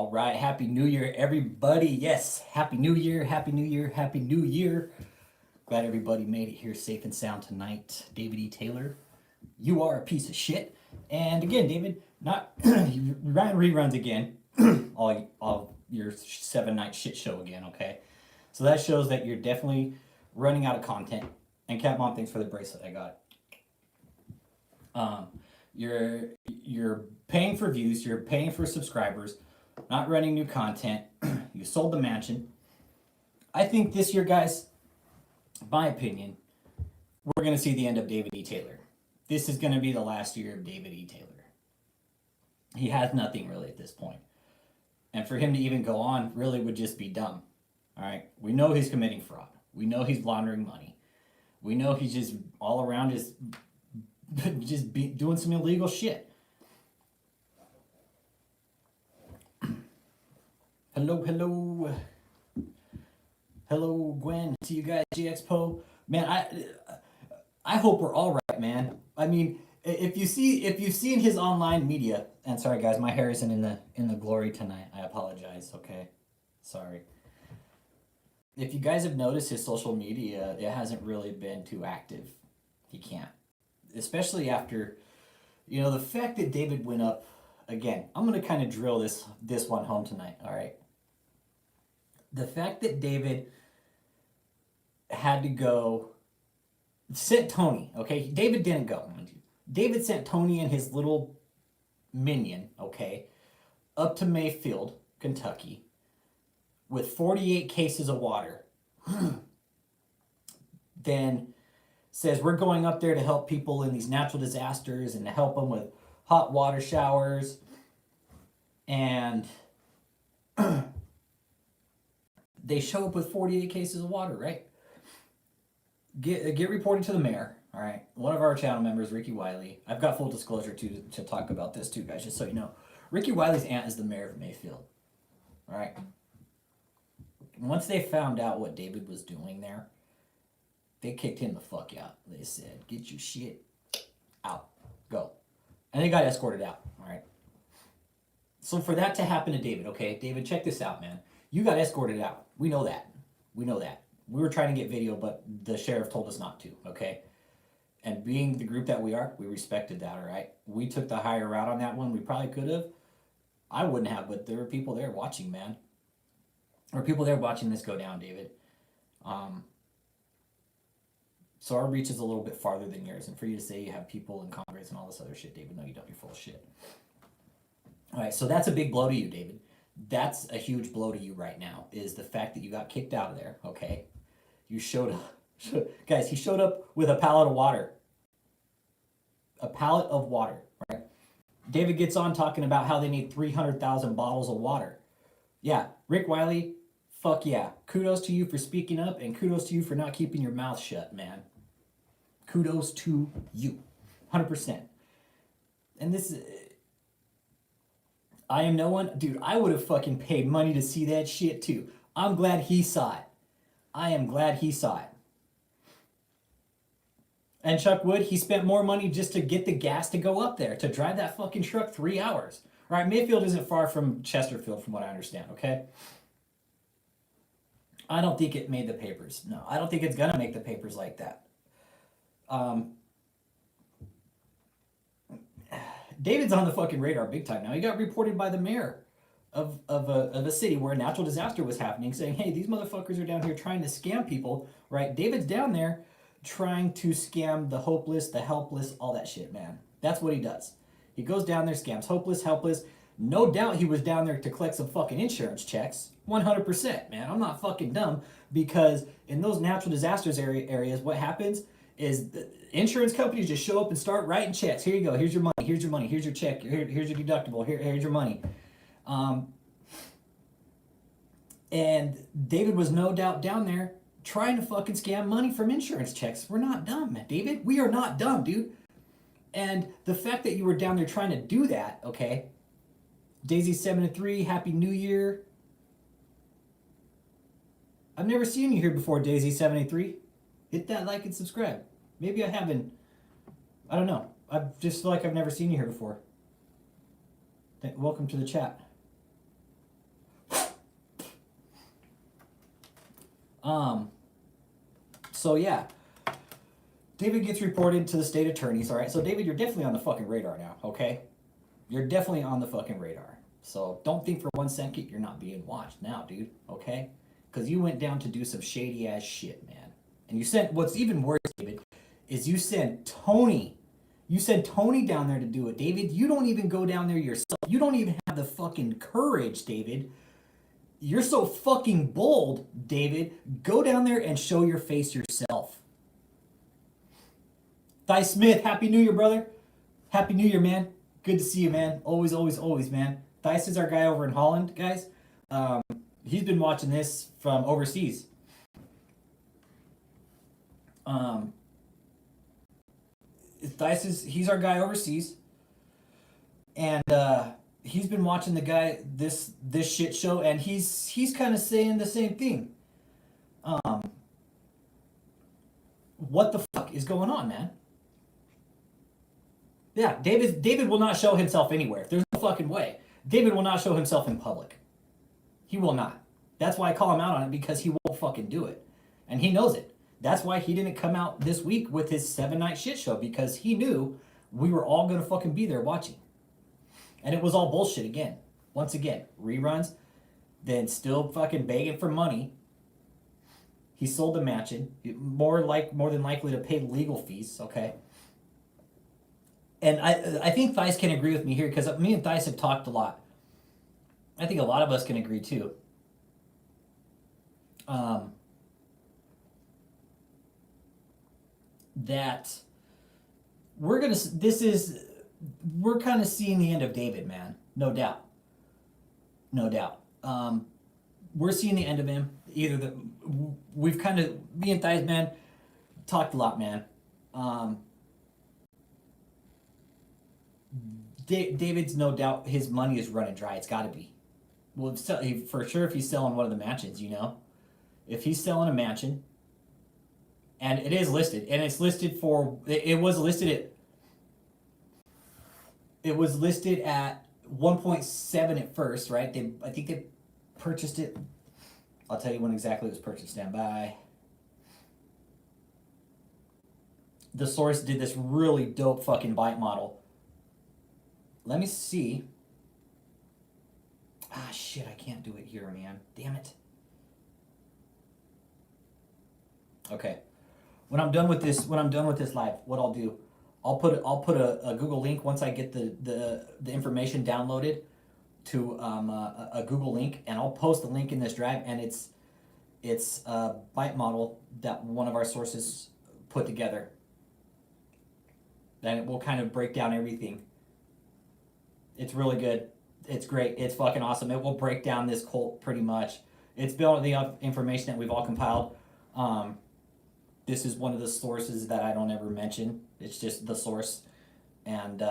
All right, Happy New Year, everybody. Yes, Happy New Year, Happy New Year, Happy New Year. Glad everybody made it here safe and sound tonight. David E. Taylor, you are a piece of shit. And again, David, not you ran reruns again, all your 7 night shit show again, okay? So that shows that you're definitely running out of content. And Cat Mom, thanks for the bracelet. I got it. You're paying for views, you're paying for subscribers, not running new content. You sold the mansion. I think this year, guys, my opinion, we're going to see the end of David E. Taylor. This is going to be the last year of David E. Taylor. He has nothing really at this point. And for him to even go on really would just be dumb. All right? We know he's committing fraud. We know he's laundering money. We know he's just all around doing some illegal shit. Hello. Hello, Gwen. See you guys, GXPO. Man, I hope we're all right, man. I mean, if you've seen his online media, and sorry guys, my hair isn't in the glory tonight. I apologize. Okay, sorry. If you guys have noticed his social media, it hasn't really been too active. He can't, especially after, the fact that David went up again. I'm gonna kind of drill this one home tonight. All right. The fact that David had to go, sent Tony, okay? David didn't go. David sent Tony and his little minion, okay, up to Mayfield, Kentucky, with 48 cases of water. Then says, we're going up there to help people in these natural disasters and to help them with hot water showers. And they show up with 48 cases of water, right? Get reported to the mayor, all right? One of our channel members, Ricky Wiley. I've got full disclosure to talk about this too, guys, just so you know. Ricky Wiley's aunt is the mayor of Mayfield, all right? Once they found out what David was doing there, they kicked him the fuck out. They said, get your shit out, go. And they got escorted out, all right? So for that to happen to David, okay? David, check this out, man. You got escorted out. We know that. We were trying to get video, but the sheriff told us not to, okay? And being the group that we are, we respected that, all right? We took the higher route on that one. We probably could have. I wouldn't have, but there were people there watching, man. There were people there watching this go down, David. So our reach is a little bit farther than yours. And for you to say you have people in Congress and all this other shit, David, no, you don't. You're full of shit. All right, so that's a big blow to you, David. That's a huge blow to you right now, is the fact that you got kicked out of there, okay? You showed up. Guys, he showed up with a pallet of water. A pallet of water, right? David gets on talking about how they need 300,000 bottles of water. Yeah, Rick Wiley, fuck yeah. Kudos to you for speaking up, and kudos to you for not keeping your mouth shut, man. Kudos to you. 100%. And this is... I am no one... Dude, I would have fucking paid money to see that shit too. I'm glad he saw it. I am glad he saw it. And Chuck Wood, he spent more money just to get the gas to go up there, to drive that fucking truck 3 hours. All right, Mayfield isn't far from Chesterfield, from what I understand, okay? I don't think it made the papers. No, I don't think it's gonna make the papers like that. David's on the fucking radar big time now. He got reported by the mayor of a city where a natural disaster was happening, saying, hey, these motherfuckers are down here trying to scam people, right? David's down there trying to scam the hopeless, the helpless, all that shit, man. That's what he does. He goes down there, scams hopeless, helpless. No doubt he was down there to collect some fucking insurance checks. 100%, man. I'm not fucking dumb, because in those natural disasters areas, what happens is the insurance companies just show up and start writing checks. Here you go. Here's your money. Here's your money. Here's your check. Here's your deductible. Here's your money. And David was no doubt down there trying to fucking scam money from insurance checks. We're not dumb, David. We are not dumb, dude. And the fact that you were down there trying to do that, okay? Daisy73, Happy New Year. I've never seen you here before, Daisy73. Hit that like and subscribe. Maybe I haven't. I don't know. I just feel like I've never seen you here before. Welcome to the chat. So yeah, David gets reported to the state attorneys. All right, so David, you're definitely on the fucking radar now. Okay, you're definitely on the fucking radar. So don't think for 1 second you're not being watched now, dude. Okay, because you went down to do some shady ass shit, man. And you sent, what's even worse, David, is you sent Tony. You sent Tony down there to do it, David. You don't even go down there yourself. You don't even have the fucking courage, David. You're so fucking bold, David. Go down there and show your face yourself. Ty Smith, Happy New Year, brother. Happy New Year, man. Good to see you, man. Always, always, always, man. Thijs is our guy over in Holland, guys. He's been watching this from overseas. He's our guy overseas, and he's been watching the guy this shit show, and he's kind of saying the same thing. What the fuck is going on, man? Yeah, David will not show himself anywhere. There's no fucking way. David will not show himself in public. He will not. That's why I call him out on it, because he won't fucking do it. And he knows it. That's why he didn't come out this week with his 7-night shit show, because he knew we were all going to fucking be there watching. And it was all bullshit again. Once again, reruns, then still fucking begging for money. He sold the mansion, more than likely to pay legal fees, okay? And I think Thijs can agree with me here, because me and Thijs have talked a lot. I think a lot of us can agree too. That we're kind of seeing the end of David, man. No doubt. We're seeing the end of him. We've kind of, me and Thijs, man, talked a lot, man. David's no doubt, his money is running dry. It's got to be. Well, for sure, if he's selling one of the mansions, if he's selling a mansion, and it is listed, and it's listed for, it was listed at 1.7 at first, right? I think they purchased it. I'll tell you when exactly it was purchased. Stand by. The source did this really dope fucking bite model. Let me see. Shit, I can't do it here, man. Damn it. Okay. When I'm done with this live, what I'll do, I'll put a Google link once I get the information downloaded to a Google link, and I'll post the link in this drive, and it's a bite model that one of our sources put together. And it will kind of break down everything. It's really good. It's great. It's fucking awesome. It will break down this cult pretty much. It's built on the information that we've all compiled. This is one of the sources that I don't ever mention. It's just the source. And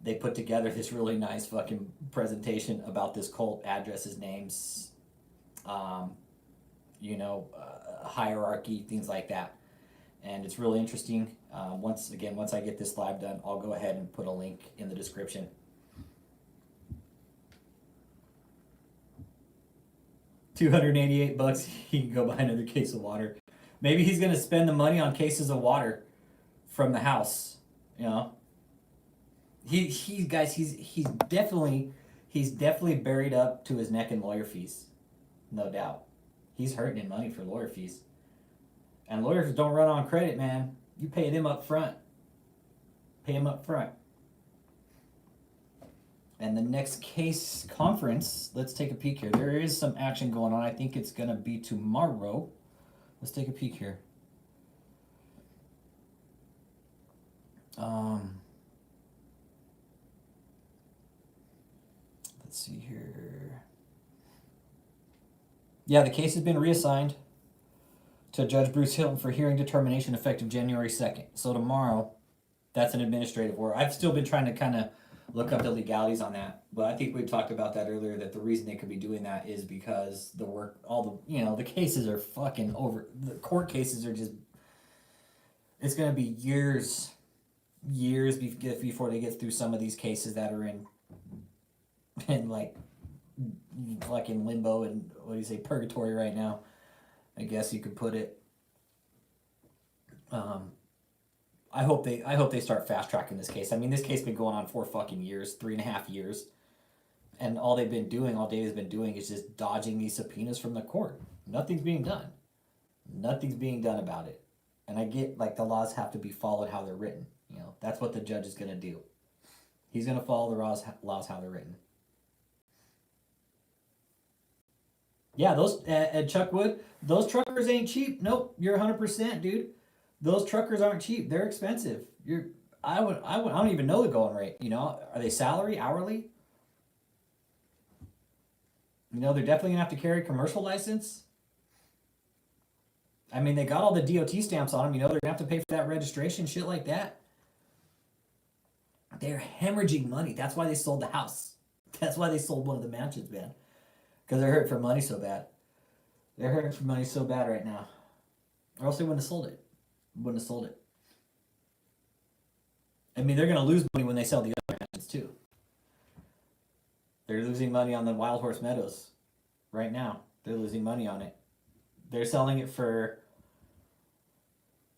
they put together this really nice fucking presentation about this cult, addresses, names, hierarchy, things like that. And it's really interesting. Once I get this live done, I'll go ahead and put a link in the description. $288, he can go buy another case of water. Maybe he's gonna spend the money on cases of water from the house. He's definitely buried up to his neck in lawyer fees, no doubt. He's hurting in money for lawyer fees, and lawyers don't run on credit, man. You pay them up front. And the next case conference, let's take a peek here. There is some action going on. I think it's going to be tomorrow. Let's take a peek here. Let's see here. Yeah, the case has been reassigned to Judge Bruce Hilton for hearing determination effective January 2nd. So tomorrow, that's an administrative order. I've still been trying to kind of look up the legalities on that, but I think we talked about that earlier, that the reason they could be doing that is because the cases are fucking over. The court cases are just, it's going to be years before they get through some of these cases that are in like fucking limbo and purgatory right now. I guess you could put it. I hope they start fast tracking this case. I mean, this case has been going on 4 fucking years, 3.5 years, and all David's been doing, is just dodging these subpoenas from the court. Nothing's being done. Nothing's being done about it. And I get, like, the laws have to be followed how they're written. You know, that's what the judge is gonna do. He's gonna follow the laws how they're written. Yeah, those at Chuckwood, those truckers ain't cheap. Nope, you're 100%, dude. Those truckers aren't cheap. They're expensive. I don't even know the going rate. You know, are they salary, hourly? You know, they're definitely gonna have to carry a commercial license. I mean, they got all the DOT stamps on them. You know, they're gonna have to pay for that registration, shit like that. They're hemorrhaging money. That's why they sold the house. That's why they sold one of the mansions, man. Because they're hurting for money so bad. They're hurting for money so bad right now. Or else they wouldn't have sold it. Wouldn't have sold it. I mean, they're going to lose money when they sell the other mansions too. They're losing money on the Wild Horse Meadows right now. They're losing money on it. They're selling it for,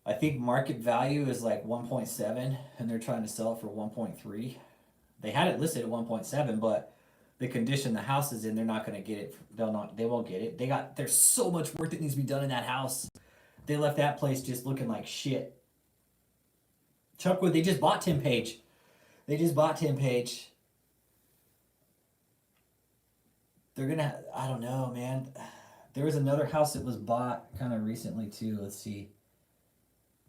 I think market value is like 1.7, and they're trying to sell it for 1.3. They had it listed at 1.7, but the condition the house is in, they're not going to get it. They won't get it. There's so much work that needs to be done in that house. They left that place just looking like shit. Chuckwood, they just bought Tim Page. They're gonna, I don't know, man. There was another house that was bought kind of recently too. Let's see.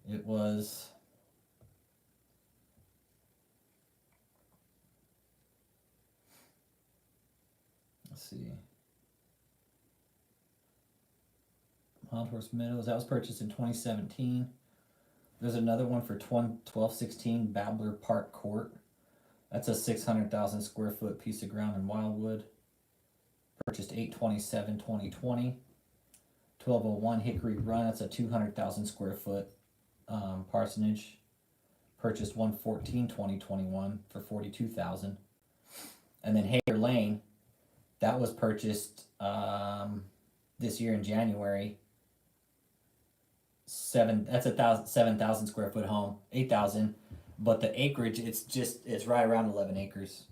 It was, let's see. Wild Horse Meadows, that was purchased in 2017. There's another one for 1216 Babbler Park Court. That's a 600,000 square foot piece of ground in Wildwood. Purchased 8/27/2020. 1201 Hickory Run, that's a 200,000 square foot parsonage. Purchased 1/14/2021 for 42,000. And then Hager Lane, that was purchased this year in January. That's a 7,000 square foot home, 8,000, but the acreage, it's right around 11 acres.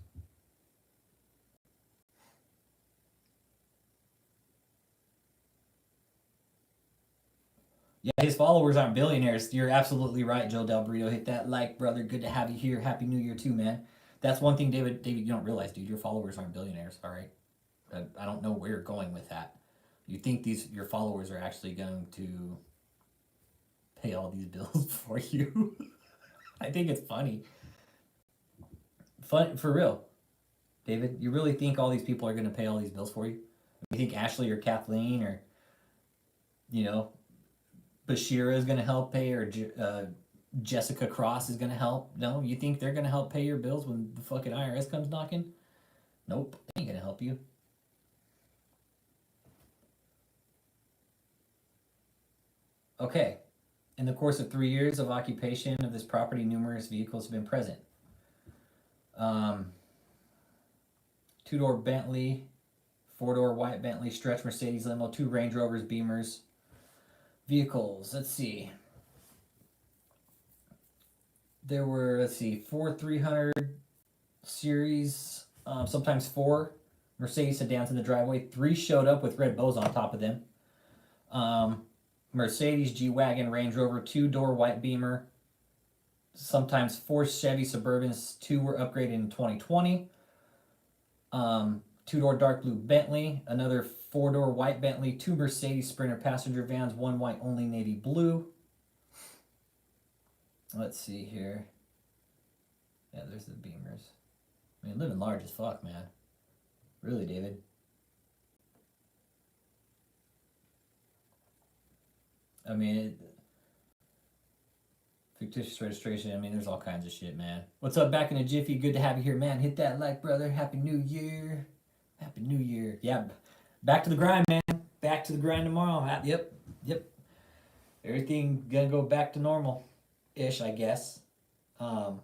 Yeah, his followers aren't billionaires. You're absolutely right, Joe Del Brito. Hit that like, brother. Good to have you here. Happy New Year too, man. That's one thing, David, you don't realize, dude. Your followers aren't billionaires, all right? I don't know where you're going with that. You think your followers are actually going to pay all these bills for you? I think it's funny. Fun for real, David. You really think all these people are going to pay all these bills for you? You think Ashley or Kathleen or, you know, Bashira is going to help pay, or Jessica Cross is going to help? No, you think they're going to help pay your bills when the fucking IRS comes knocking? Nope, they ain't going to help you. Okay. In the course of 3 years of occupation of this property, numerous vehicles have been present. 2-door Bentley, 4-door white Bentley, stretch Mercedes limo, 2 Range Rovers, Beamers. Vehicles, let's see. There were, 4 300 series, sometimes 4 Mercedes sedans in the driveway. 3 showed up with red bows on top of them. Mercedes, G-Wagon, Range Rover, 2-door white Beamer, sometimes 4 Chevy Suburbans. 2 were upgraded in 2020. 2-door dark blue Bentley, another 4-door white Bentley, 2 Mercedes Sprinter passenger vans, 1 white only navy blue. Let's see here. Yeah, there's the Beamers. I mean, living large as fuck, man. Really, David. I mean, fictitious registration. I mean, there's all kinds of shit, man. What's up, back in a jiffy? Good to have you here, man. Hit that like, brother. Happy New Year. Happy New Year. Yeah, back to the grind, man. Back to the grind tomorrow. Yep. Everything gonna go back to normal-ish, I guess. Depends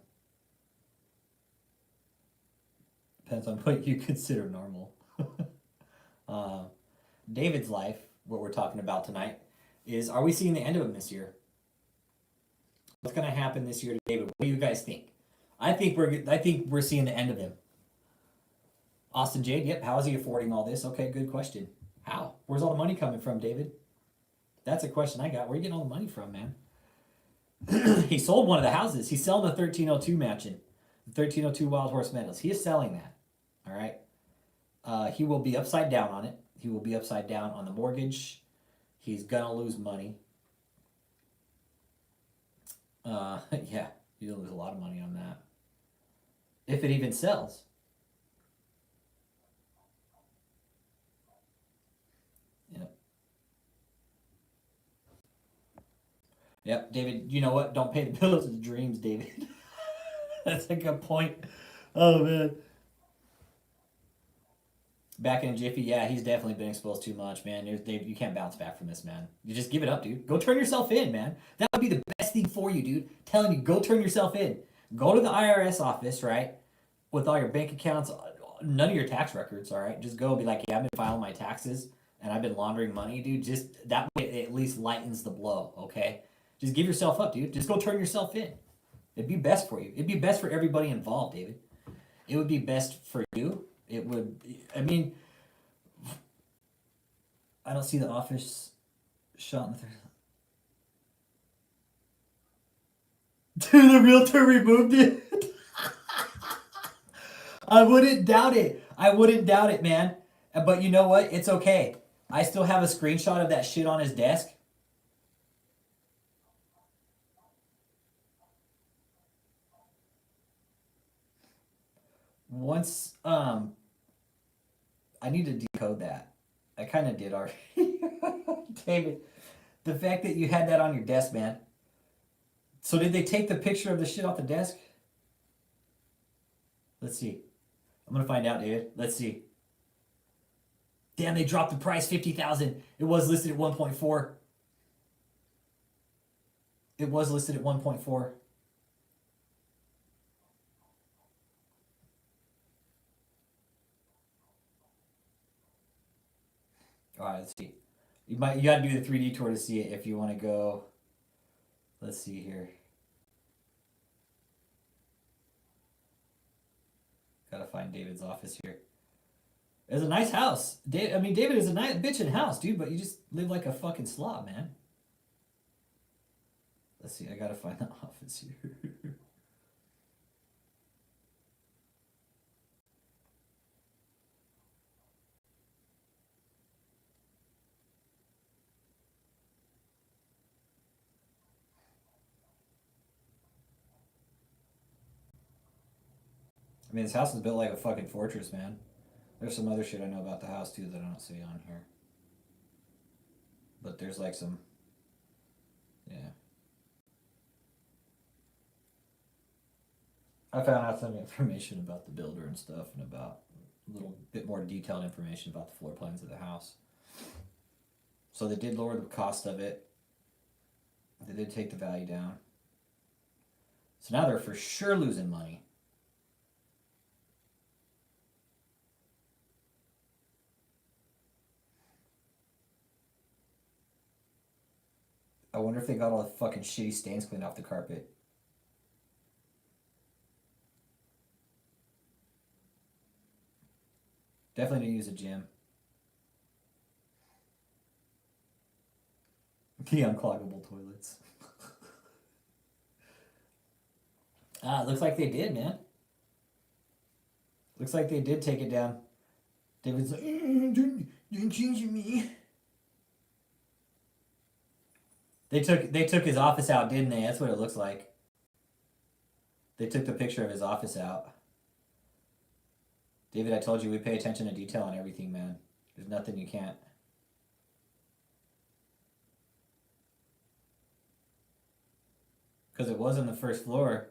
on what you consider normal. David's life, what we're talking about tonight. is, are we seeing the end of him this year? What's going to happen this year to David? What do you guys think? I think we're seeing the end of him. Austin Jade, yep. How is he affording all this? Okay, good question. How? Where's all the money coming from, David? That's a question I got. Where are you getting all the money from, man? He sold one of the houses. He's selling the 1302 mansion, the 1302 Wild Horse Meadows. He is selling that. All right. He will be upside down on it. He will be upside down on the mortgage. He's gonna lose money. Yeah, you'll lose a lot of money on that. If it even sells. Yep, David, you know what? Don't pay the bills of dreams, David. That's a good point. Oh, man. Back in Jiffy, yeah, he's definitely been exposed too much, man. You can't bounce back from this, man. You just give it up, dude. Go turn yourself in, man. That would be the best thing for you, dude. Telling you, go turn yourself in. Go to the IRS office, right? With all your bank accounts, none of your tax records, all right? Just go be like, yeah, I've been filing my taxes and I've been laundering money, dude. Just that way it at least lightens the blow, okay? Just give yourself up, dude. Just go turn yourself in. It'd be best for you. It'd be best for everybody involved, David. It would be best for you. It would, I mean, I don't see the office shot in the third. Dude, the realtor removed it. I wouldn't doubt it. I wouldn't doubt it, man. But you know what? It's okay. I still have a screenshot of that shit on his desk. Once, I need to decode that. I kind of did already. David, the fact that you had that on your desk, man. So did they take the picture of the shit off the desk? Let's see. I'm gonna find out, David. Let's see. Damn, they dropped the price 50,000. It was listed at 1.4. It was listed at 1.4. All right, let's see. You got to do the 3D tour to see it if you want to go. Let's see here. Gotta find David's office here. It's a nice house. David is a nice bitchin' house, dude, but you just live like a fucking slob, man. Let's see, I gotta find the office here. I mean, this house is built like a fucking fortress, man. There's some other shit I know about the house, too, that I don't see on here. But there's like some... Yeah. I found out some information about the builder and stuff, and about a little bit more detailed information about the floor plans of the house. So they did lower the cost of it. They did take the value down. So now they're for sure losing money. I wonder if they got all the fucking shitty stains cleaned off the carpet. Definitely need to use a gym. The uncloggable toilets. It looks like they did, man. Looks like they did take it down. David's like, don't change me. They took his office out, didn't they? That's what it looks like. They took the picture of his office out. David, I told you we pay attention to detail on everything, man. There's nothing you can't. Because it was on the first floor.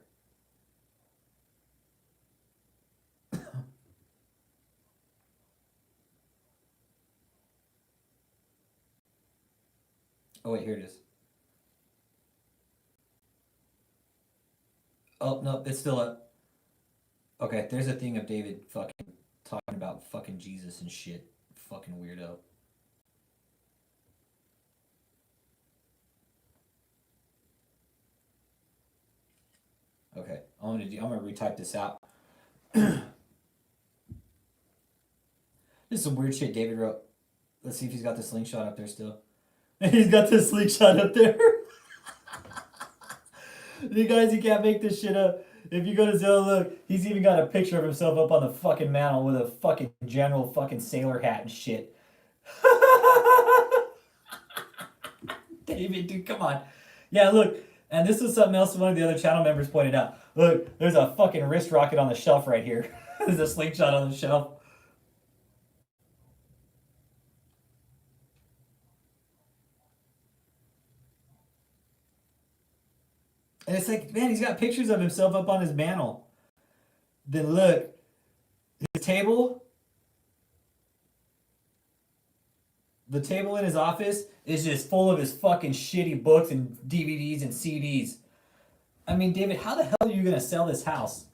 Oh, wait, here it is. Oh, no, it's still up. Okay, there's a thing of David fucking talking about fucking Jesus and shit. Fucking weirdo. Okay, I'm gonna retype this out. This is some weird shit David wrote. Let's see if he's got the slingshot up there still. He's got the slingshot up there. You guys, you can't make this shit up. If you go to Zillow, look, he's even got a picture of himself up on the fucking mantle with a fucking general fucking sailor hat and shit. David, dude, come on. Yeah, look, and this is something else one of the other channel members pointed out. Look, there's a fucking wrist rocket on the shelf right here. There's a slingshot on the shelf. And it's like, man, he's got pictures of himself up on his mantle. Then look, his table, the table in his office is just full of his fucking shitty books and DVDs and CDs. I mean, David, how the hell are you going to sell this house?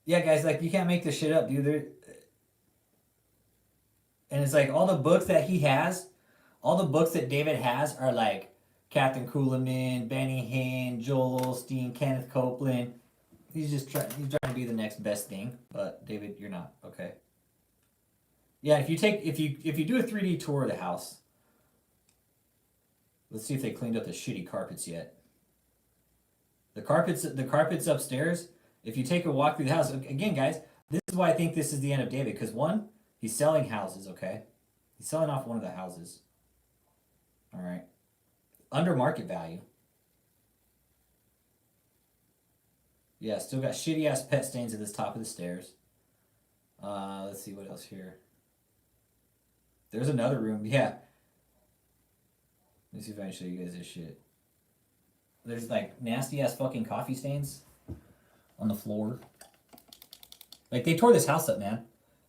Yeah, guys, like, you can't make this shit up, dude. And it's like all the books that he has, all the books that David has are like Captain Kuhlman, Benny Hinn, Joel Osteen, Kenneth Copeland. He's trying to be the next best thing, but David, you're not. Okay. Yeah, if you do a 3D tour of the house, let's see if they cleaned up the shitty carpets yet. The carpets upstairs. If you take a walk through the house, again, guys, this is why I think this is the end of David. Because one, he's selling houses. Okay, he's selling off one of the houses. All right, under market value. Yeah, still got shitty ass pet stains at the top of the stairs. Let's see what else here. There's another room. Yeah. Let me see if I can show you guys this shit. There's like nasty ass fucking coffee stains on the floor. Like they tore this house up, man.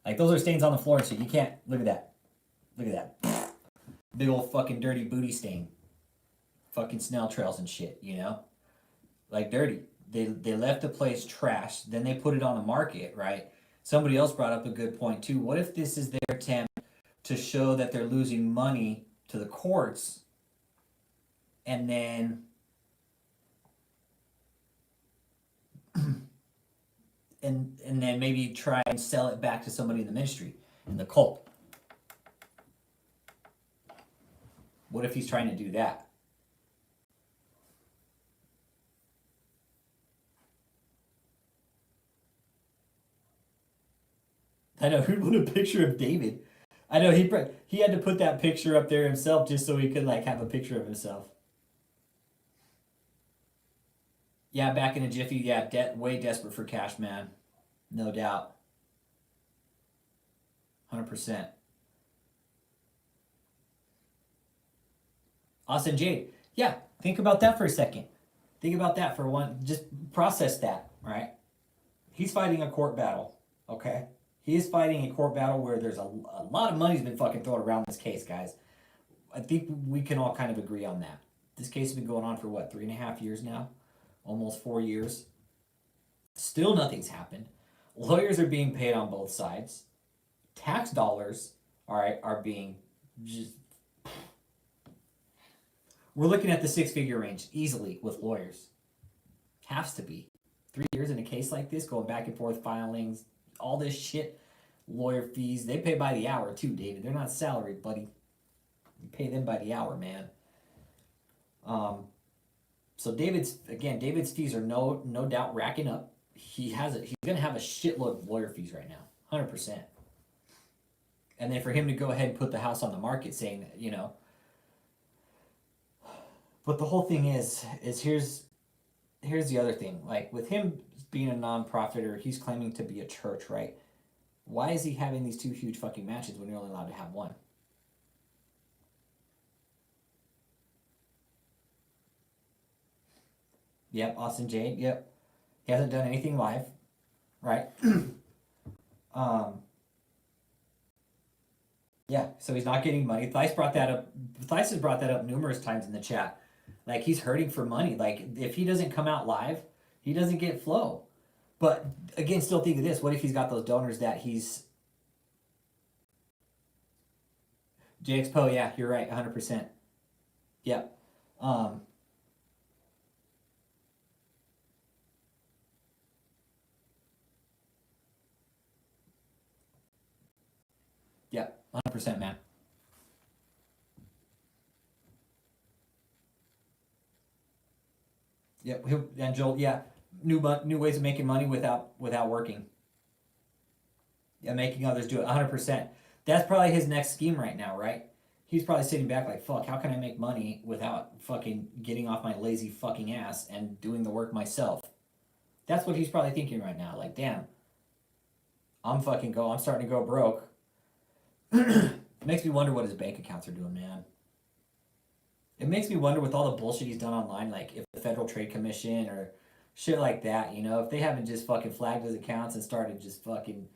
Like those are stains on the floor and shit. You can't look at that. Look at that. Big old fucking dirty booty stain. Fucking snail trails and shit, you know? Like dirty. They left the place trash, then they put it on the market, right? Somebody else brought up a good point too. What if this is their attempt to show that they're losing money to the courts, and then and then maybe try and sell it back to somebody in the ministry, in the cult? What if he's trying to do that? I know, who'd want a picture of David? I know he had to put that picture up there himself just so he could like have a picture of himself. Yeah, back in a jiffy. Yeah, way desperate for cash, man. No doubt. 100%. Austin Jade. Yeah, think about that for a second. Think about that for one. Just process that, right? He's fighting a court battle, okay? He is fighting a court battle where there's a lot of money's been fucking thrown around this case, guys. I think we can all kind of agree on that. This case has been going on for what, 3.5 years now? Almost 4 years. Still nothing's happened. Lawyers are being paid on both sides. Tax dollars, all right, are being just... We're looking at the 6-figure range easily with lawyers. Has to be. 3 years in a case like this, going back and forth filings, all this shit, lawyer fees. They pay by the hour too, David. They're not salaried, buddy. You pay them by the hour, man. So David's fees are no doubt racking up. He's gonna have a shitload of lawyer fees right now, 100%. And then for him to go ahead and put the house on the market, saying that, you know. But the whole thing is here's the other thing. Like with him being a non-profit, or he's claiming to be a church, right? Why is he having these two huge fucking matches when you're only allowed to have one? Yep, Austin Jade, yep. He hasn't done anything live, right? Yeah, so he's not getting money. Theiss brought that up. Theiss has brought that up numerous times in the chat. Like, he's hurting for money. Like, if he doesn't come out live, he doesn't get flow. But, again, still think of this. What if he's got those donors that he's... JXPO, yeah, you're right, 100%. Yeah. Um, yeah, 100%, man. Yeah, and Joel, yeah, new ways of making money without working. Yeah, making others do it 100%. That's probably his next scheme right now, right? He's probably sitting back like, fuck, how can I make money without fucking getting off my lazy fucking ass and doing the work myself? That's what he's probably thinking right now. Like, damn, I'm starting to go broke. Makes me wonder what his bank accounts are doing, man. It makes me wonder with all the bullshit he's done online, like if the Federal Trade Commission or shit like that, if they haven't just fucking flagged his accounts and started just fucking,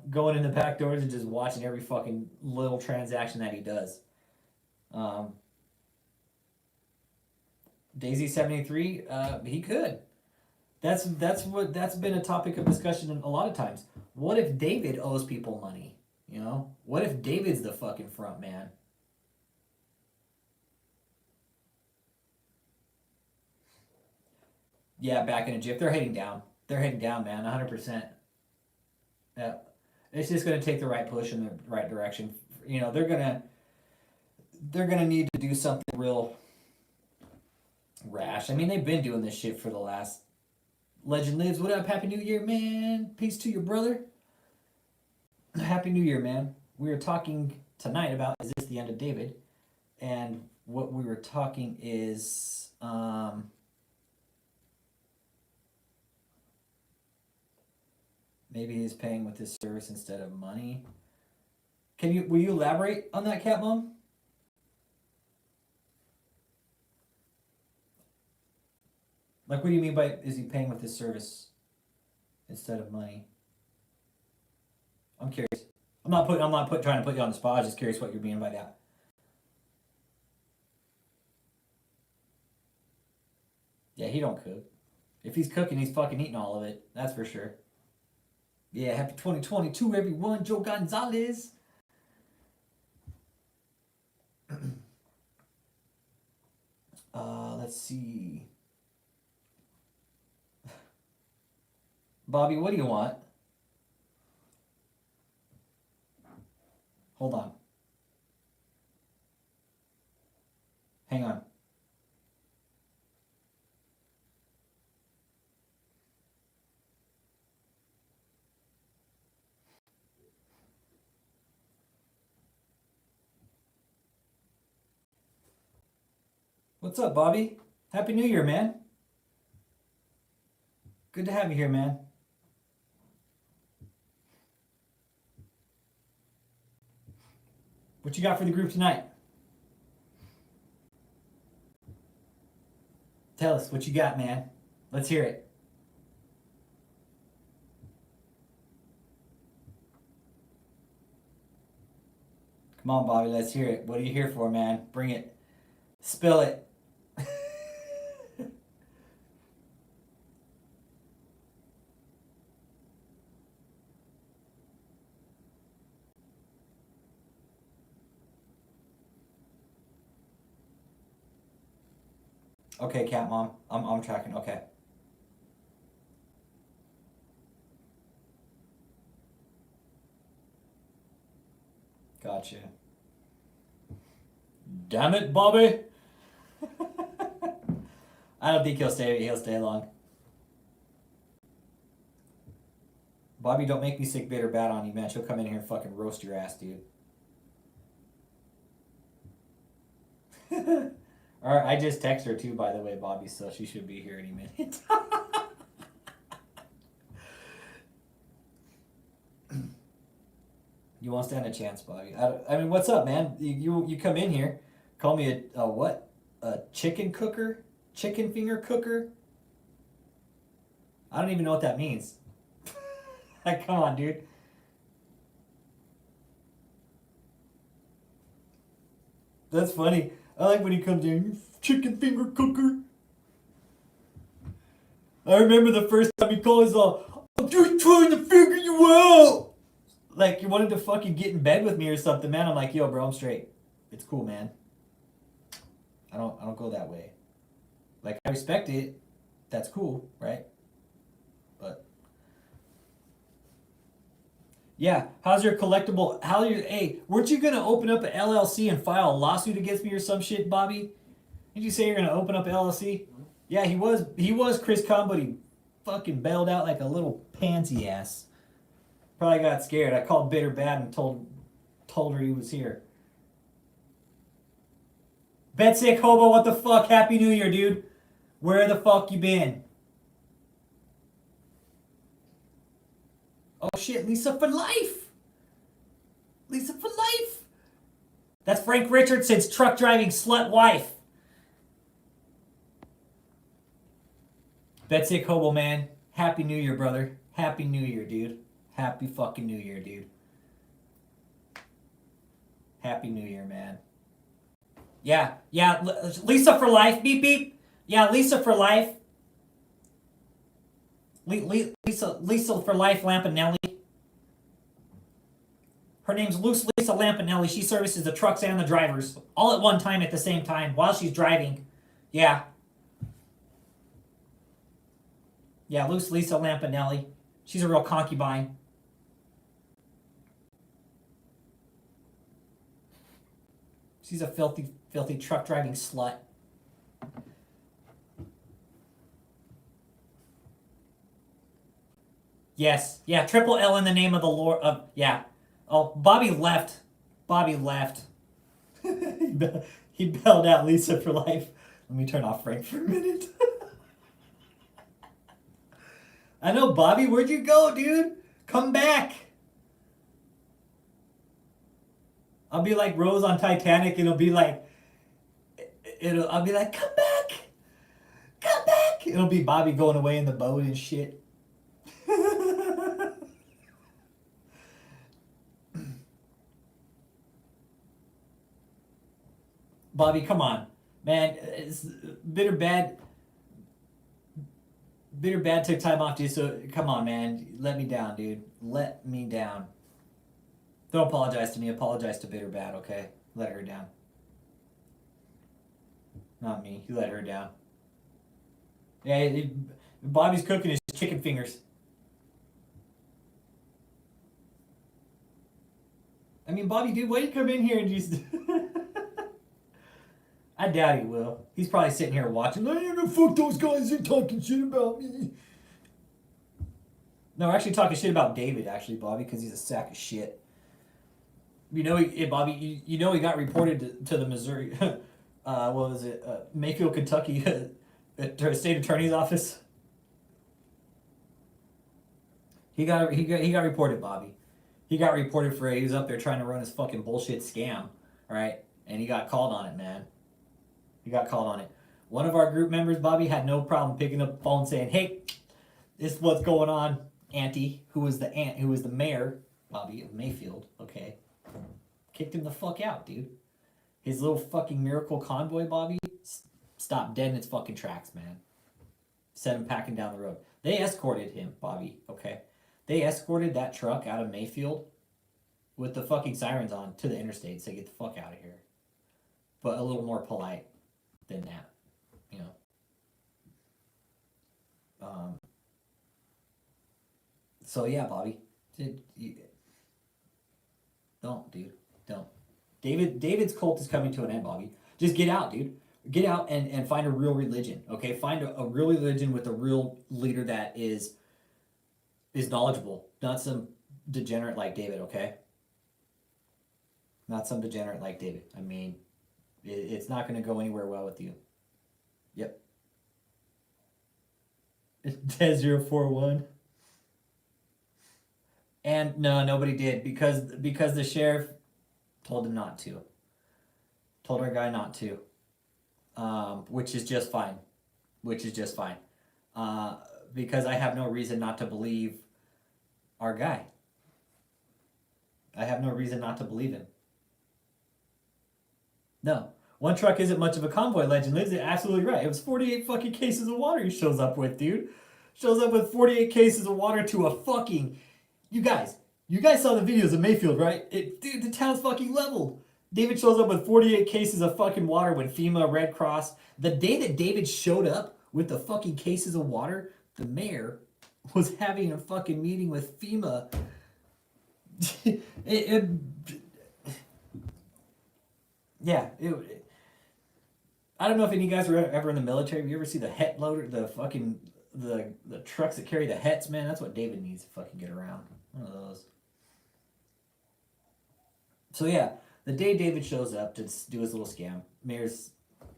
going in the back doors and just watching every fucking little transaction that he does. Um, Daisy 73, he could. That's been a topic of discussion a lot of times. What if David owes people money? What if David's the fucking front man? Yeah, back in Egypt, they're heading down. They're heading down, man, 100%. Yeah, it's just gonna take the right push in the right direction. They're gonna need to do something real rash. I mean, they've been doing this shit for the last. Legend lives. What up? Happy New Year, man. Peace to your brother. Happy New Year, man. We were talking tonight about is this the end of David, and what we were talking is maybe he's paying with his service instead of money. Will you elaborate on that, Cat Mom? Like, what do you mean by is he paying with his service instead of money? I'm curious. I'm not trying to put you on the spot. I'm just curious what you're meaning by that. Yeah, he don't cook. If he's cooking, he's fucking eating all of it. That's for sure. Yeah, happy 2022, everyone. Joe Gonzalez. Let's see. Bobby, what do you want? Hold on. Hang on. What's up, Bobby? Happy New Year, man. Good to have you here, man. What you got for the group tonight? Tell us what you got, man. Let's hear it. Come on, Bobby, let's hear it. What are you here for, man? Bring it. Spill it. Okay, Cat Mom. I'm tracking. Okay. Gotcha. Damn it, Bobby. I don't think he'll stay long. Bobby, don't make me sick, bitter, bad on you, man. She'll come in here and fucking roast your ass, dude. Alright, I just texted her too, by the way, Bobby, so she should be here any minute. You won't stand a chance, Bobby. I mean, what's up, man? You come in here, call me a what? A chicken cooker? Chicken finger cooker? I don't even know what that means. Like, come on, dude. That's funny. I like when he comes in, chicken finger cooker. I remember the first time he called us all, I'm just trying to figure you out. Like, you wanted to fucking get in bed with me or something, man. I'm like, yo, bro, I'm straight. It's cool, man. I don't go that way. Like, I respect it. That's cool, right? But yeah, how's your collectible? How you? Hey, weren't you gonna open up an LLC and file a lawsuit against me or some shit, Bobby? Did you say you're gonna open up an LLC? Yeah, he was. He was Chris Khan, but he fucking bailed out like a little pansy ass. Probably got scared. I called Bitter Bad and told her he was here. Betsick Hobo, what the fuck? Happy New Year, dude. Where the fuck you been? Oh shit, Lisa for life. Lisa for life. That's Frank Richardson's truck driving slut wife. Betsick Hobo, man. Happy New Year, brother. Happy New Year, dude. Happy fucking New Year, dude. Happy New Year, man. Yeah, Lisa for life. Beep, beep. Yeah, Lisa for life. Lisa for life, Lampanelli. Her name's Lisa Lampanelli. She services the trucks and the drivers all at one time at the same time while she's driving. Yeah. Yeah, Lisa Lampanelli. She's a real concubine. She's a filthy truck driving slut. Yes. Yeah, triple L in the name of the Lord. Yeah. Oh, Bobby left. Bobby left. He bailed out Lisa for life. Let me turn off Frank for a minute. I know, Bobby. Where'd you go, dude? Come back. I'll be like Rose on Titanic. I'll be like, come back. Come back. It'll be Bobby going away in the boat and shit. Bobby, come on. Man, it's Bitter Bad took time off, dude, so come on, man. Let me down, dude. Let me down. Don't apologize to me. Apologize to Bitter Bad, okay? Let her down. Not me. You let her down. Yeah, Bobby's cooking his chicken fingers. I mean, Bobby, dude, why you come in here and just... I doubt he will. He's probably sitting here watching. I ain't gonna fuck those guys. They're talking shit about me. No, we're actually talking shit about David, actually, Bobby, because he's a sack of shit. You know, Bobby, you know he got reported to the Missouri, what was it, Mayfield, Kentucky, state attorney's office. He got reported, Bobby. He got reported for he was up there trying to run his fucking bullshit scam, right? And he got called on it, man. He got called on it. One of our group members, Bobby, had no problem picking up the phone saying, "Hey, this is what's going on." Auntie, who was the mayor, Bobby, of Mayfield, okay, kicked him the fuck out, dude. His little fucking miracle convoy, Bobby, stopped dead in its fucking tracks, man. Sent him packing down the road. They escorted him, Bobby, okay? They escorted that truck out of Mayfield with the fucking sirens on to the interstate, say, "Get the fuck out of here." But a little more polite than that, you know. So yeah, Bobby, don't, dude, don't. David's cult is coming to an end, Bobby. Just get out, dude. Get out and find a real religion, okay? Find a real religion with a real leader that is knowledgeable, not some degenerate like David, okay? Not some degenerate like David. I mean, it's not going to go anywhere well with you. Yep. Des041. And no, nobody did because the sheriff told him not to. Told our guy not to. Which is just fine. Because I have no reason not to believe our guy. I have no reason not to believe him. No. One truck isn't much of a convoy legend. Liz is absolutely right. It was 48 fucking cases of water he shows up with, dude. Shows up with 48 cases of water to a fucking... You guys saw the videos of Mayfield, right? Dude, the town's fucking leveled. David shows up with 48 cases of fucking water when FEMA, Red Cross. The day that David showed up with the fucking cases of water, the mayor was having a fucking meeting with FEMA. I don't know if any of you guys were ever in the military. Have you ever see the het loader, the fucking the trucks that carry the hets, man? That's what David needs to fucking get around. One of those. So yeah, the day David shows up to do his little scam, mayor's,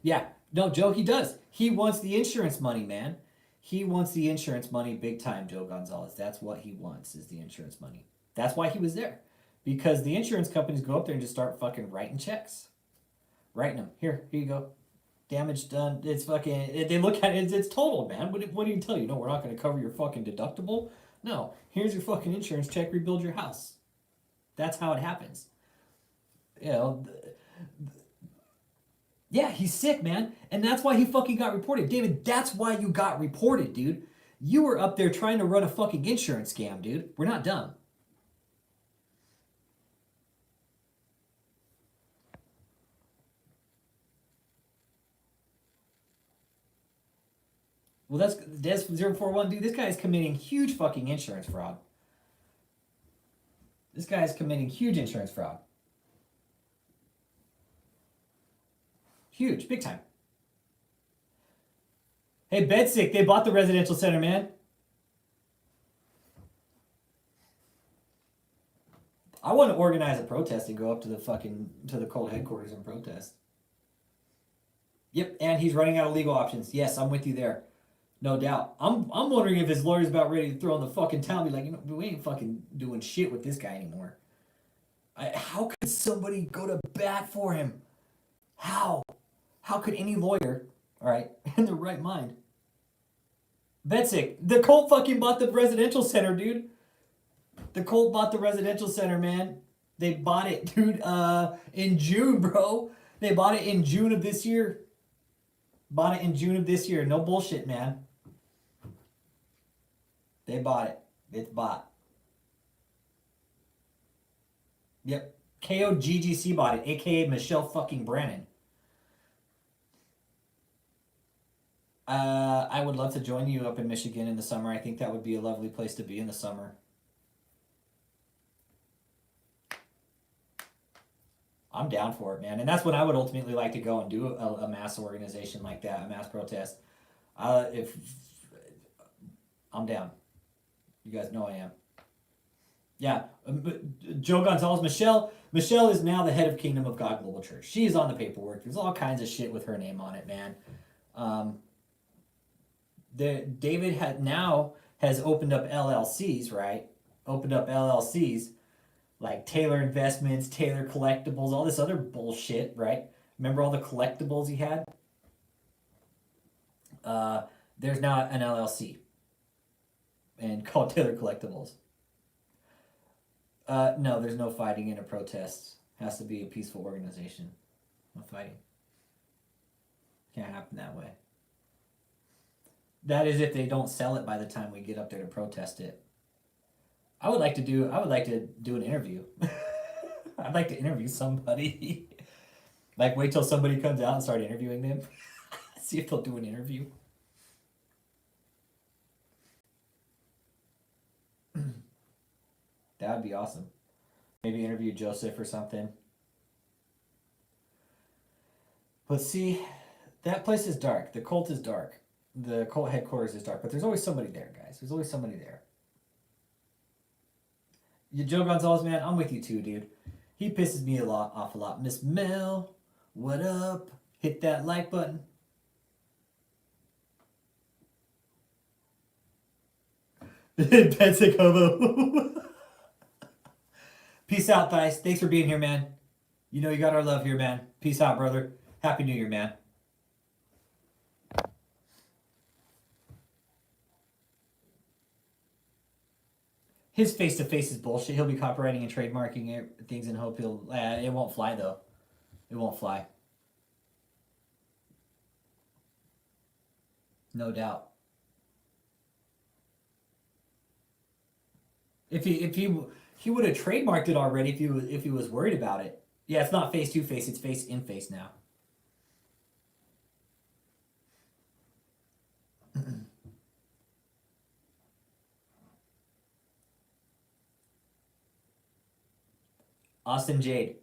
yeah, no, Joe, he does. He wants the insurance money, man. He wants the insurance money big time, Joe Gonzalez. That's what he wants, is the insurance money. That's why he was there. Because the insurance companies go up there and just start fucking writing checks. Writing them. Here you go. Damage done. It's fucking, they look at it, it's total, man. What do you tell you? No, we're not going to cover your fucking deductible. No, here's your fucking insurance check, rebuild your house. That's how it happens. You know, yeah, he's sick, man. And that's why he fucking got reported. David, that's why you got reported, dude. You were up there trying to run a fucking insurance scam, dude. We're not dumb. Well, that's Des041, dude. This guy is committing huge fucking insurance fraud. This guy is committing huge insurance fraud. Huge, big time. Hey, Bedsick, they bought the residential center, man. I want to organize a protest and go up to the cult headquarters and protest. Yep, and he's running out of legal options. Yes, I'm with you there. No doubt. I'm wondering if his lawyer's about ready to throw in the fucking towel and be like, you know, we ain't fucking doing shit with this guy anymore. How could somebody go to bat for him? How? How could any lawyer, all right, in their right mind? Betsick, the cult fucking bought the residential center, dude. The cult bought the residential center, man. They bought it, dude, in June, bro. They bought it in June of this year. Bought it in June of this year. No bullshit, man. They bought it. It's bought. Yep. KOGGC bought it, aka Michelle fucking Brannon. I would love to join you up in Michigan in the summer. I think that would be a lovely place to be in the summer. I'm down for it, man. And that's what I would ultimately like to go and do, a mass organization like that, a mass protest. If I'm down. You guys know I am. Yeah, Joe Gonzalez, Michelle is now the head of Kingdom of God Global Church. She is on the paperwork. There's all kinds of shit with her name on it, man. David has opened up LLCs, right? Opened up LLCs like Taylor Investments, Taylor Collectibles, all this other bullshit, right? Remember all the collectibles he had? There's now an LLC and called Taylor Collectibles. No, there's no fighting in a protest. Has to be a peaceful organization. No fighting. Can't happen that way. That is if they don't sell it by the time we get up there to protest it. I would like to do an interview. I'd like to interview somebody. Like wait till somebody comes out and start interviewing them. See if they'll do an interview. That would be awesome. Maybe interview Joseph or something. But see, that place is dark. The cult is dark. The cult headquarters is dark. But there's always somebody there, guys. There's always somebody there. You, Joe Gonzalez, man, I'm with you too, dude. He pisses me off a lot. Miss Mel, what up? Hit that like button. Pensic hobo. Peace out, guys. Thanks for being here, man. You know you got our love here, man. Peace out, brother. Happy New Year, man. His face-to-face is bullshit. He'll be copywriting and trademarking things and hope he'll... it won't fly, though. It won't fly. No doubt. If he would have trademarked it already if he was worried about it. Yeah, it's not face to face, it's face in face now. Austin Jade.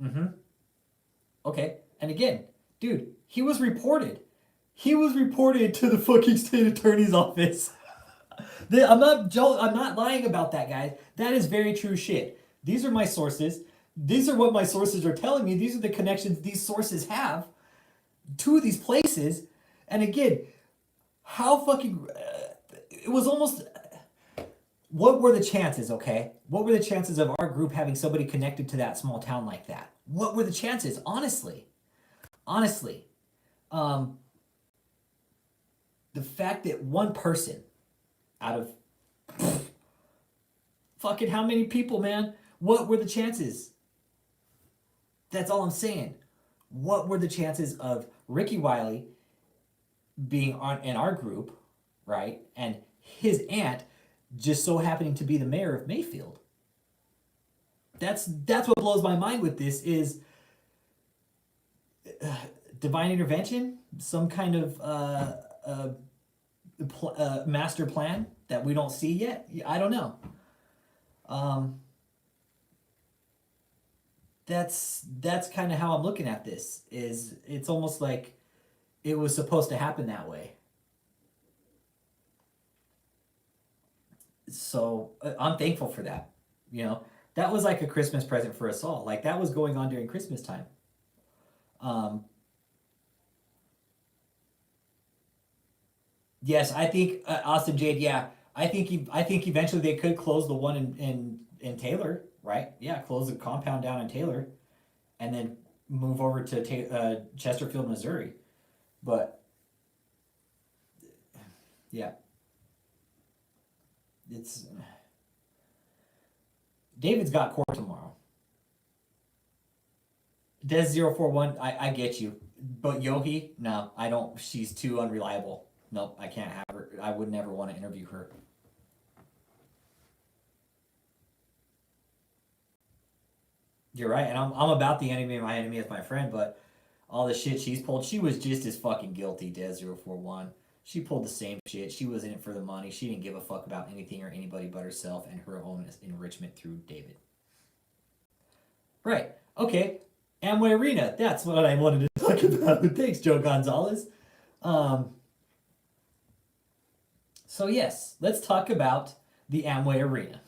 Mm-hmm. Okay. And again, dude, he was reported. He was reported to the fucking state attorney's office. I'm not lying about that, guys. That is very true shit. These are my sources. These are what my sources are telling me. These are the connections these sources have to these places. And again, how fucking... it was almost... what were the chances, okay? What were the chances of our group having somebody connected to that small town like that? What were the chances, honestly? Honestly. The fact that one person out of fucking how many people, man? What were the chances? That's all I'm saying. What were the chances of Ricky Wiley being in our group, right? And his aunt just so happening to be the mayor of Mayfield. That's what blows my mind with this is divine intervention, some kind of master plan that we don't see yet. I don't know. That's kind of how I'm looking at this. Is it's almost like it was supposed to happen that way. So I'm thankful for that. You know, that was like a Christmas present for us all. Like that was going on during Christmas time. Yes, I think Austin Jade. Yeah, I think eventually they could close the one in Taylor, right? Yeah, close the compound down in Taylor, and then move over to Chesterfield, Missouri. But yeah, it's David's got court tomorrow. Des 041, I get you, but Yogi, no, I don't. She's too unreliable. Nope, I can't have her. I would never want to interview her. You're right, and I'm about the enemy of my enemy as my friend, but all the shit she's pulled, she was just as fucking guilty, Des 041. She pulled the same shit. She was in it for the money. She didn't give a fuck about anything or anybody but herself and her own enrichment through David. Right. Okay. Amway Arena. That's what I wanted to talk about. Thanks, Joe Gonzalez. So yes, let's talk about the Amway Arena.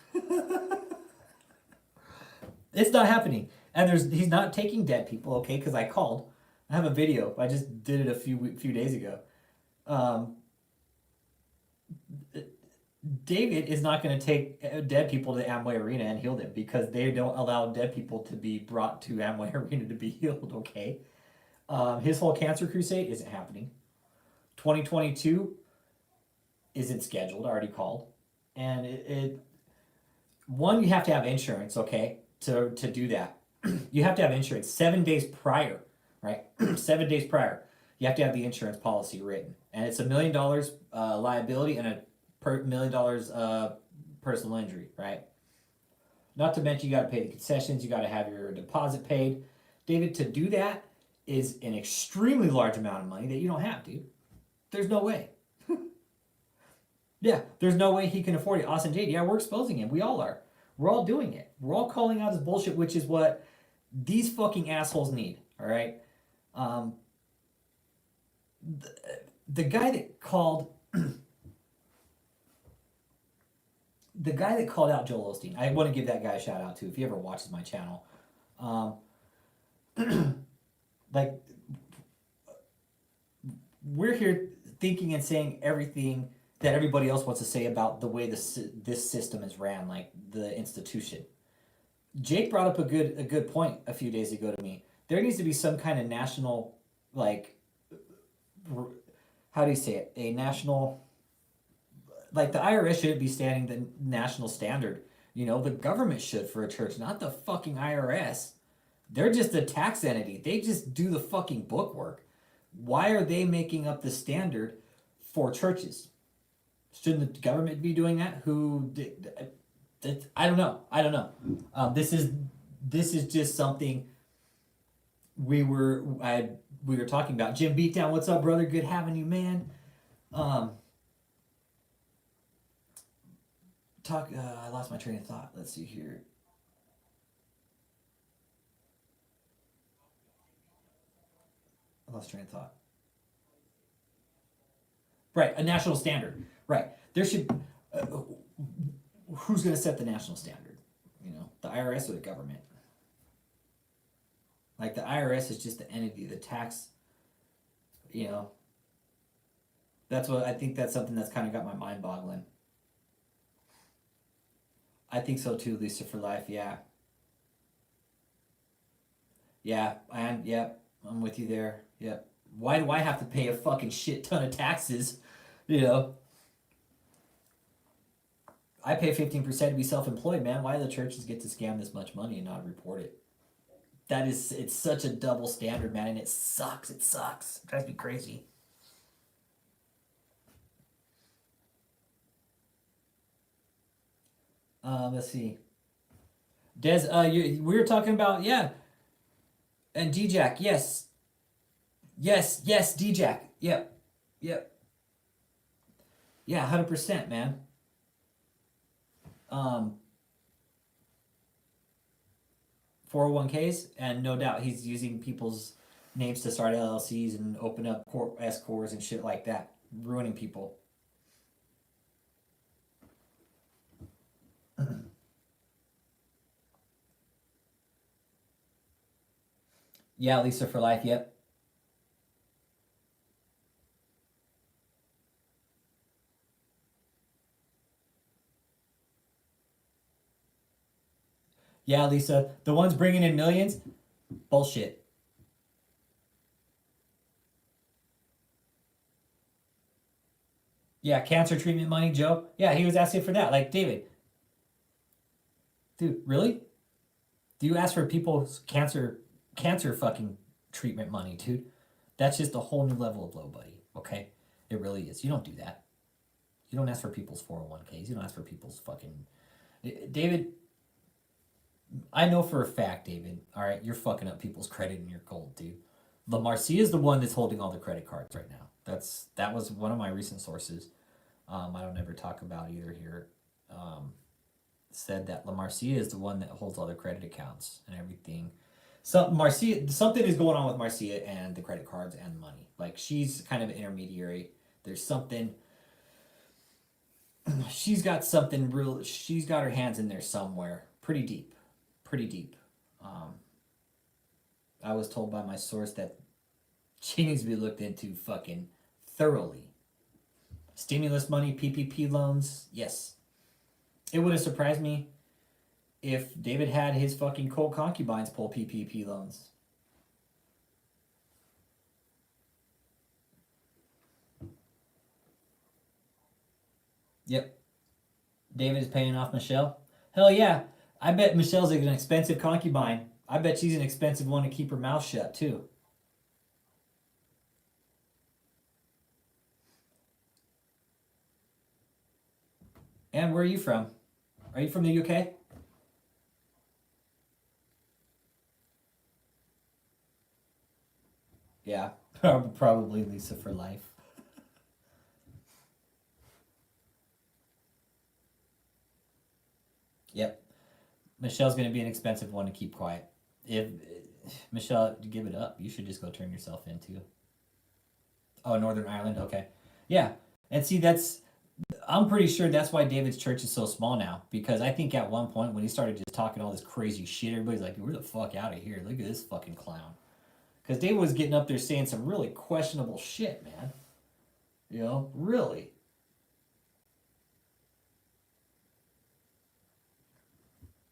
It's not happening, and he's not taking dead people. Okay, because I called. I have a video. I just did it a few days ago. David is not going to take dead people to Amway Arena and heal them because they don't allow dead people to be brought to Amway Arena to be healed. Okay, his whole cancer crusade isn't happening. 2022 isn't scheduled. I already called, and one, you have to have insurance. Okay, to do that, you have to have insurance 7 days prior, right? 7 days prior, you have to have the insurance policy written, and it's $1 million liability and $1 million personal injury, right? Not to mention you got to pay the concessions, you got to have your deposit paid. David, to do that is an extremely large amount of money that you don't have, dude. There's no way. Yeah, there's no way he can afford it. Austin Jade, yeah, we're exposing him. We all are. We're all doing it. We're all calling out his bullshit, which is what these fucking assholes need, all right? The guy that called... the guy that called out Joel Osteen, I want to give that guy a shout out too, if he ever watches my channel. Like, we're here thinking and saying everything that everybody else wants to say about the way this system is ran, like the institution. Jake brought up a good point a few days ago to me. There needs to be some kind of national, like, how do you say it? A national, like the IRS shouldn't be standing the national standard. You know, the government should for a church, not the fucking IRS. They're just a tax entity. They just do the fucking bookwork. Why are they making up the standard for churches? Shouldn't the government be doing that? Who did? I don't know. This is This is just something we were talking about. Jim Beatdown, what's up, brother? Good having you, man. I lost my train of thought. Let's see here. I lost train of thought. Right, a national standard. Right, there should. Who's going to set the national standard? You know, the IRS or the government? Like the IRS is just the entity, the tax. You know, that's what I think. That's something that's kind of got my mind boggling. I think so too, Lisa for life. Yeah. Yeah, I'm with you there. Yep. Why do I have to pay a fucking shit ton of taxes? You know, I pay 15% to be self-employed, man. Why do the churches get to scam this much money and not report it? It's such a double standard, man, and it sucks. It sucks. It drives me crazy. Let's see. Des, we were talking about, yeah. And D-Jack, yes. Yes, D-Jack. Yep. Yeah, 100%, man. 401ks, and no doubt he's using people's names to start LLCs and open up S corps and shit like that, ruining people. Yeah, Lisa for life. Yep. Yeah, Lisa, the ones bringing in millions, bullshit. Yeah, cancer treatment money, Joe. Yeah, he was asking for that. Like, David, dude, really? Do you ask for people's cancer fucking treatment money, dude? That's just a whole new level of low, buddy. Okay, it really is. You don't do that. You don't ask for people's 401ks. You don't ask for people's fucking. David, I know for a fact, David. All right, you're fucking up people's credit and your gold, dude. La Marcia is the one that's holding all the credit cards right now. That was one of my recent sources. I don't ever talk about either here. Said that La Marcia is the one that holds all the credit accounts and everything. Something is going on with Marcia and the credit cards and the money. Like she's kind of an intermediary. There's something. She's got something real. She's got her hands in there somewhere, pretty deep. I was told by my source that she needs to be looked into fucking thoroughly. Stimulus money, PPP loans, yes. It would have surprised me if David had his fucking cold concubines pull PPP loans. Yep. David is paying off Michelle. Hell yeah. I bet Michelle's an expensive concubine. I bet she's an expensive one to keep her mouth shut, too. And where are you from? Are you from the UK? Yeah, probably Lisa for life. Yep. Michelle's going to be an expensive one to keep quiet. If Michelle, give it up. You should just go turn yourself into. Oh, Northern Ireland. Okay. Yeah. And see, I'm pretty sure that's why David's church is so small now. Because I think at one point when he started just talking all this crazy shit, everybody's like, "We're the fuck out of here. Look at this fucking clown." Because David was getting up there saying some really questionable shit, man. You know, really.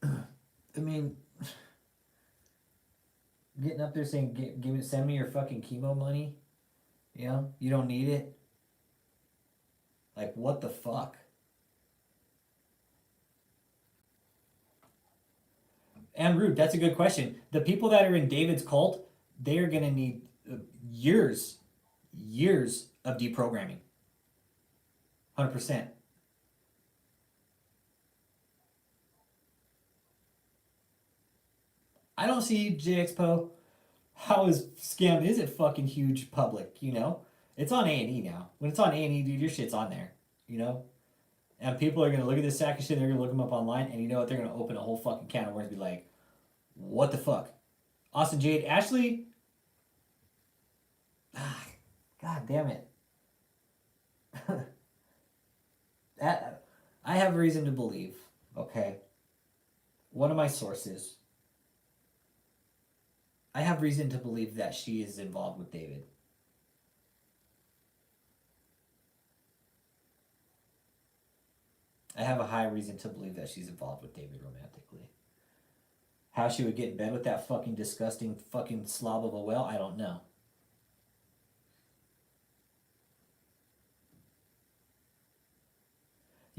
I mean, getting up there saying, send me your fucking chemo money. You know, you don't need it. Like, what the fuck? And Rude, that's a good question. The people that are in David's cult, they are going to need years of deprogramming. 100%. I don't see JXPO. How is scammed is it fucking huge public, you know? It's on A&E now. When it's on A&E, dude, your shit's on there, you know? And people are going to look at this sack of shit, they're going to look them up online, and you know what? They're going to open a whole fucking can of worms and be like, what the fuck? Austin Jade, Ashley... God damn it. That, I have reason to believe, okay? One of my sources, I have reason to believe that she is involved with David. I have a high reason to believe that she's involved with David romantically. How she would get in bed with that fucking disgusting fucking slob of a whale, I don't know.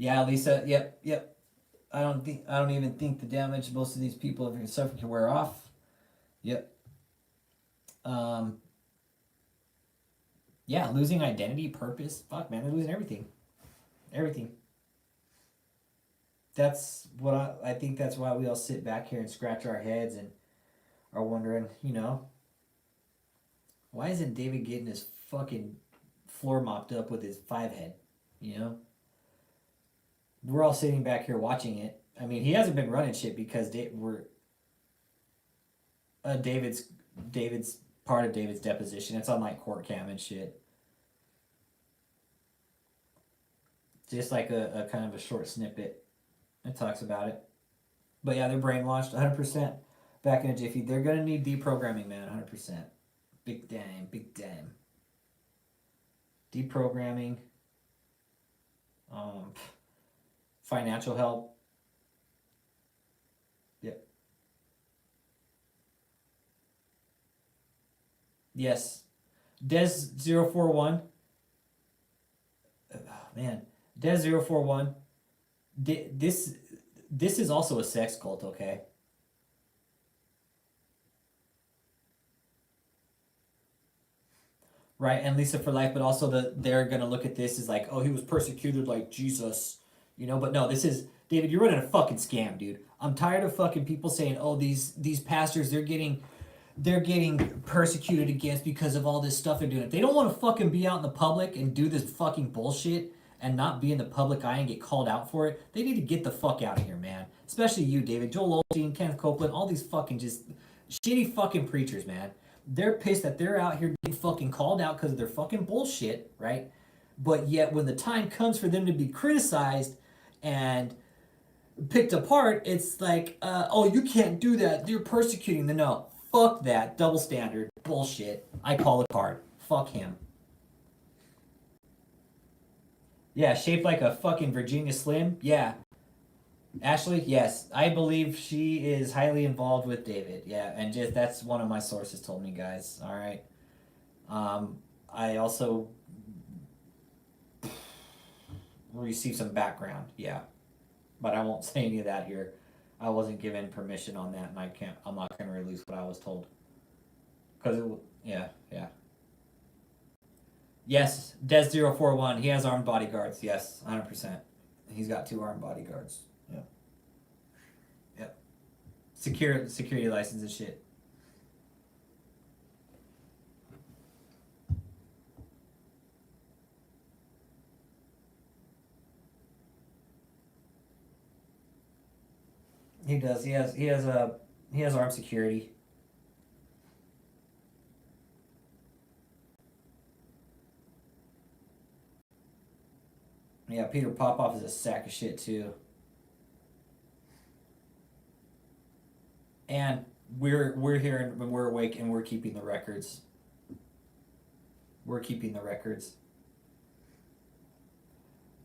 Yeah, Lisa, yep. I don't even think the damage most of these people have suffered can wear off. Yep. Yeah, losing identity, purpose. Fuck, man, they're losing everything. Everything. That's what I think that's why we all sit back here and scratch our heads and are wondering, you know, why isn't David getting his fucking floor mopped up with his 5 head, you know? We're all sitting back here watching it. I mean, he hasn't been running shit because David's part of David's deposition. It's on like court cam and shit. Just like a kind of a short snippet. It talks about it. But yeah, they're brainwashed 100%. Back in a jiffy. They're gonna need deprogramming, man, 100%. Big damn. Deprogramming. Financial help. Yep. Yes. Des041. Oh, man. Des041. This is also a sex cult, okay? Right, and Lisa for life, but also they're gonna look at this as like, oh, he was persecuted like Jesus, you know. But no, this is David. You're running a fucking scam, dude. I'm tired of fucking people saying, oh, these pastors they're getting persecuted against because of all this stuff they're doing. If they don't want to fucking be out in the public and do this fucking bullshit and not be in the public eye and get called out for it, they need to get the fuck out of here, man. Especially you, David, Joel Osteen, Kenneth Copeland, all these fucking just shitty fucking preachers, man. They're pissed that they're out here getting fucking called out because of their fucking bullshit, right? But yet when the time comes for them to be criticized and picked apart, it's like, oh, you can't do that. You're persecuting them. No, fuck that. Double standard. Bullshit. I call a card. Fuck him. Yeah, shaped like a fucking Virginia Slim. Yeah. Ashley, yes. I believe she is highly involved with David. Yeah, and just that's one of my sources told me, guys. All right. I also received some background. Yeah. But I won't say any of that here. I wasn't given permission on that, and I'm not going to release what I was told. Because yeah. Yes, Des041, he has armed bodyguards. Yes, 100%. He's got 2 armed bodyguards. Yep. Security license and shit. He does. He has armed security. Yeah, Peter Popoff is a sack of shit too. And we're here and we're awake and we're keeping the records. We're keeping the records.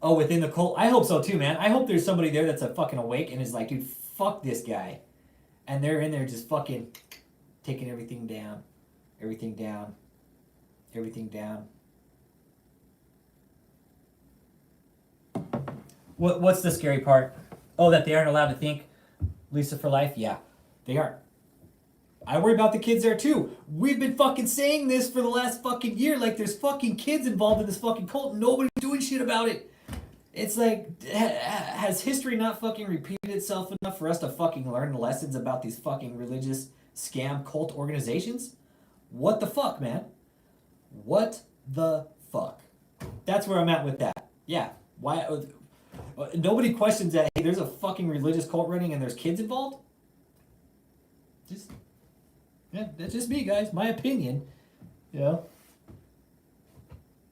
Oh, within the cult? I hope so too, man. I hope there's somebody there that's a fucking awake and is like, dude, fuck this guy. And they're in there just fucking taking everything down. Everything down. Everything down. What's the scary part? Oh, that they aren't allowed to think. Lisa for life? Yeah, they aren't. I worry about the kids there too. We've been fucking saying this for the last fucking year. Like there's fucking kids involved in this fucking cult and nobody's doing shit about it. It's like, has history not fucking repeated itself enough for us to fucking learn lessons about these fucking religious scam cult organizations? What the fuck, man? What the fuck? That's where I'm at with that. Yeah. Why? Nobody questions that. Hey, there's a fucking religious cult running and there's kids involved. Just, yeah, that's just me, guys. My opinion. You know.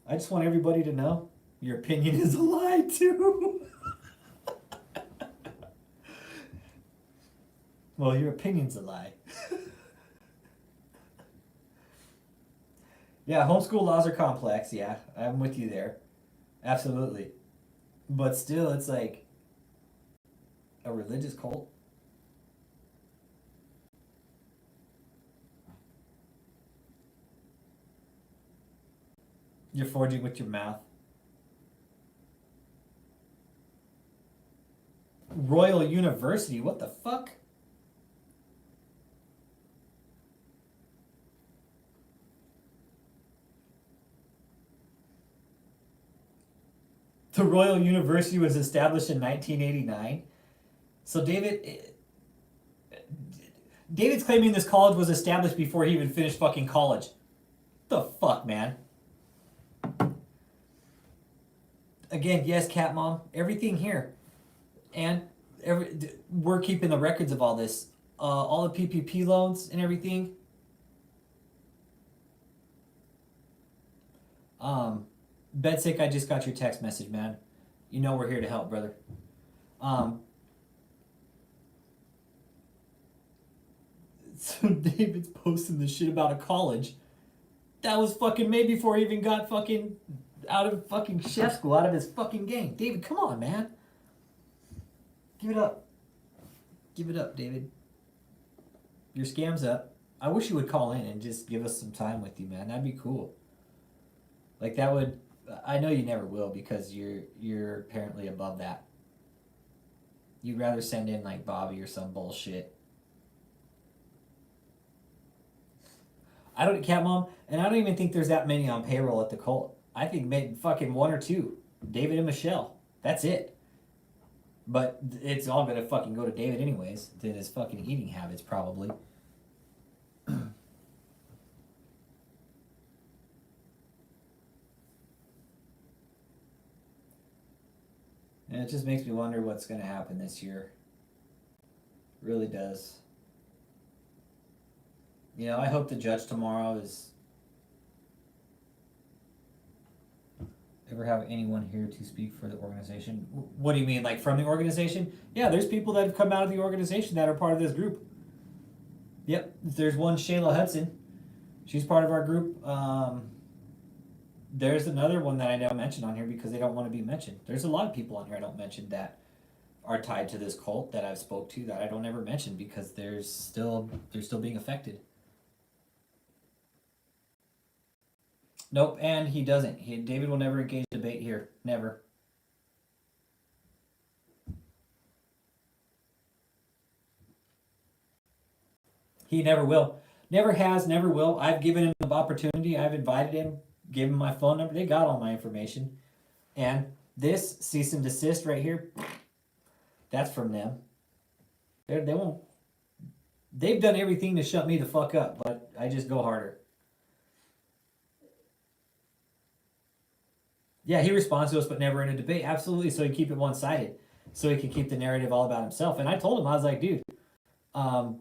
I just want everybody to know your opinion is a lie too. Well, your opinion's a lie. Yeah, homeschool laws are complex. Yeah, I'm with you there. Absolutely. But still, it's like a religious cult. You're forging with your mouth. Royal University? What the fuck? The Royal University was established in 1989. So David's claiming this college was established before he even finished fucking college. The fuck, man? Again, yes, Cat Mom, everything here. And we're keeping the records of all this. All the PPP loans and everything. Bedsick, I just got your text message, man. You know we're here to help, brother. So David's posting this shit about a college that was fucking made before he even got fucking out of fucking chef school, out of his fucking gang. David, come on, man. Give it up. Give it up, David. Your scam's up. I wish you would call in and just give us some time with you, man. That'd be cool. Like that would, I know you never will because you're apparently above that. You'd rather send in like Bobby or some bullshit. I don't, Cat Mom, and I don't even think there's that many on payroll at the cult. I think maybe fucking one or two. David and Michelle. That's it. But it's all gonna fucking go to David anyways. To his fucking eating habits, probably. And it just makes me wonder what's gonna happen this year. It really does. You know, I hope the judge tomorrow is... Ever have anyone here to speak for the organization? What do you mean, like from the organization? Yeah, there's people that have come out of the organization that are part of this group. Yep, there's one Shayla Hudson. She's part of our group. There's another one that I don't mention on here because they don't want to be mentioned. There's a lot of people on here I don't mention that are tied to this cult that I've spoke to that I don't ever mention because they're still being affected. Nope, and he doesn't. David will never engage debate here. Never. He never will. Never has, never will. I've given him the opportunity. I've invited him, gave him my phone number. They got all my information. And this cease and desist right here, that's from them. They won't. They've done everything to shut me the fuck up, but I just go harder. Yeah, he responds to us, but never in a debate. Absolutely, so he can keep it one-sided. So he can keep the narrative all about himself. And I told him, I was like, dude, I'd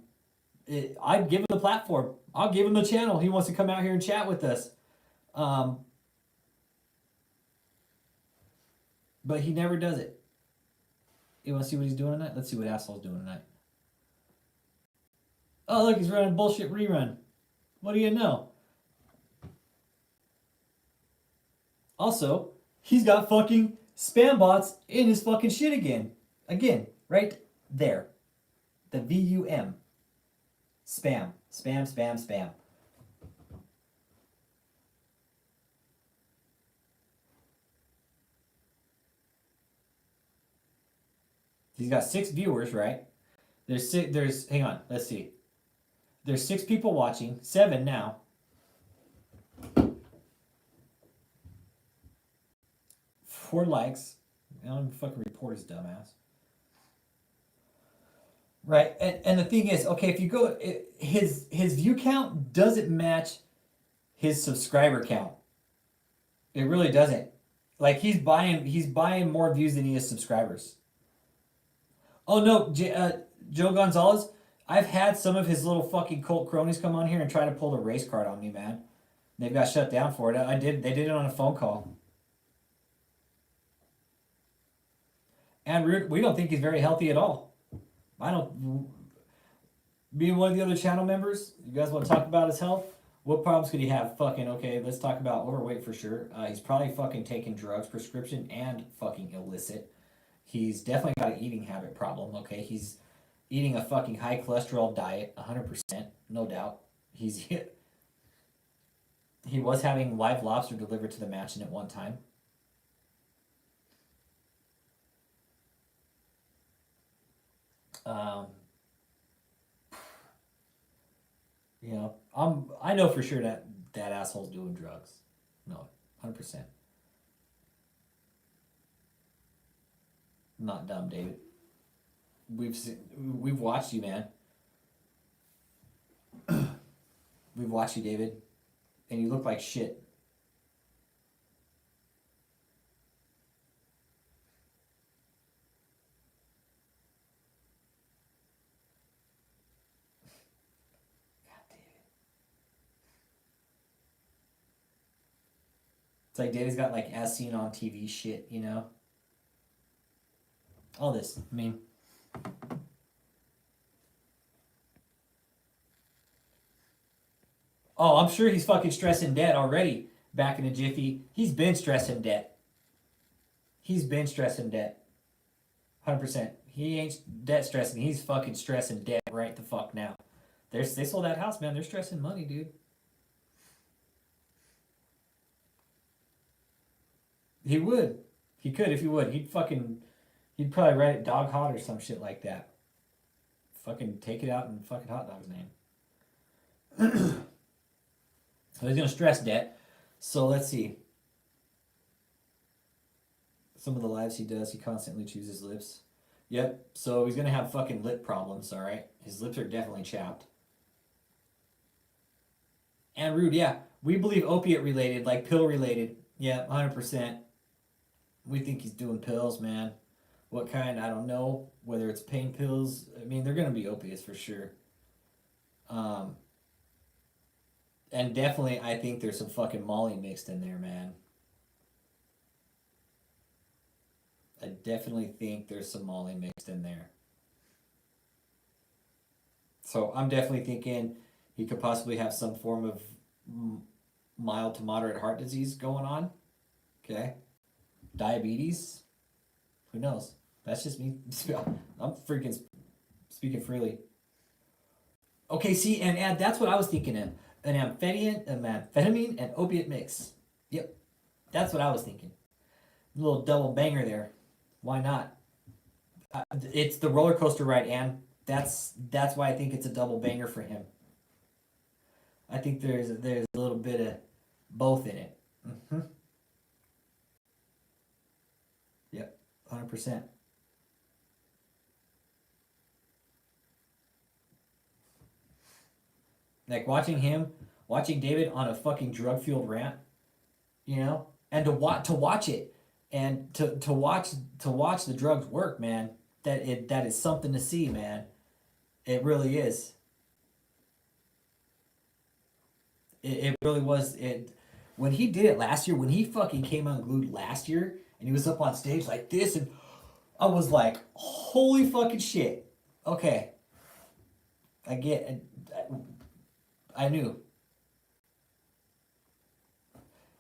give him the platform. I'll give him the channel. He wants to come out here and chat with us. But he never does it. You want to see what he's doing tonight? Let's see what asshole's doing tonight. Oh, look, he's running a bullshit rerun. What do you know? Also, he's got fucking spam bots in his fucking shit again. Again, right there. The VUM. Spam. Spam, spam, spam. He's got 6 viewers, right? Hang on, let's see. There's 6 people watching, 7 now. 4 likes. I don't even fucking report his dumbass. Right, and the thing is, okay, if you go, his view count doesn't match his subscriber count. It really doesn't. Like he's buying more views than he is subscribers. Oh no, Joe Gonzalez. I've had some of his little fucking cult cronies come on here and try to pull the race card on me, man. They've got shut down for it. I did. They did it on a phone call. And we don't think he's very healthy at all. I don't. Being one of the other channel members, you guys want to talk about his health? What problems could he have? Fucking okay. Let's talk about overweight for sure. He's probably fucking taking drugs, prescription, and fucking illicit. He's definitely got an eating habit problem. Okay, he's eating a fucking high cholesterol diet, 100%, no doubt. He was having live lobster delivered to the mansion at one time. Um, I know for sure that that asshole's doing drugs. No, 100%. Not dumb, David. We've watched you, man. We've watched you, David, and you look like shit. God, David. It's like David's got like as seen on TV shit, you know. All this. I mean, oh, I'm sure he's fucking stressing debt already. Back in a jiffy, he's been stressing debt. He's been stressing debt. 100%. He ain't debt stressing. He's fucking stressing debt right the fuck now. They sold that house, man. They're stressing money, dude. He would. He could if he would. He'd probably write it dog hot or some shit like that. Fucking take it out in fucking hot dog's name. So he's gonna stress debt. So let's see. Some of the lives he does, he constantly chews his lips. Yep. So he's gonna have fucking lip problems. All right. His lips are definitely chapped. And rude. Yeah. We believe opiate related, like pill related. Yeah, 100%. We think he's doing pills, man. What kind? I don't know. Whether it's pain pills. I mean, they're gonna be opiates for sure. Um, and definitely, I think there's some fucking Molly mixed in there, man. I definitely think there's some Molly mixed in there. So I'm definitely thinking he could possibly have some form of mild to moderate heart disease going on. Okay. Diabetes. Who knows? That's just me. I'm freaking speaking freely. Okay, see, and that's what I was thinking of. An amphetamine and opiate mix. Yep. That's what I was thinking. A little double banger there. Why not? It's the roller coaster ride, and that's why I think it's a double banger for him. I think there's a little bit of both in it. Mm-hmm. Yep, 100%. Like watching David on a fucking drug fueled rant, and to watch it, and to watch the drugs work, man. That is something to see, man. It really is. It really was. It when he did it last year, when he fucking came unglued last year, and he was up on stage like this, and I was like, holy fucking shit. Okay, I get. I knew.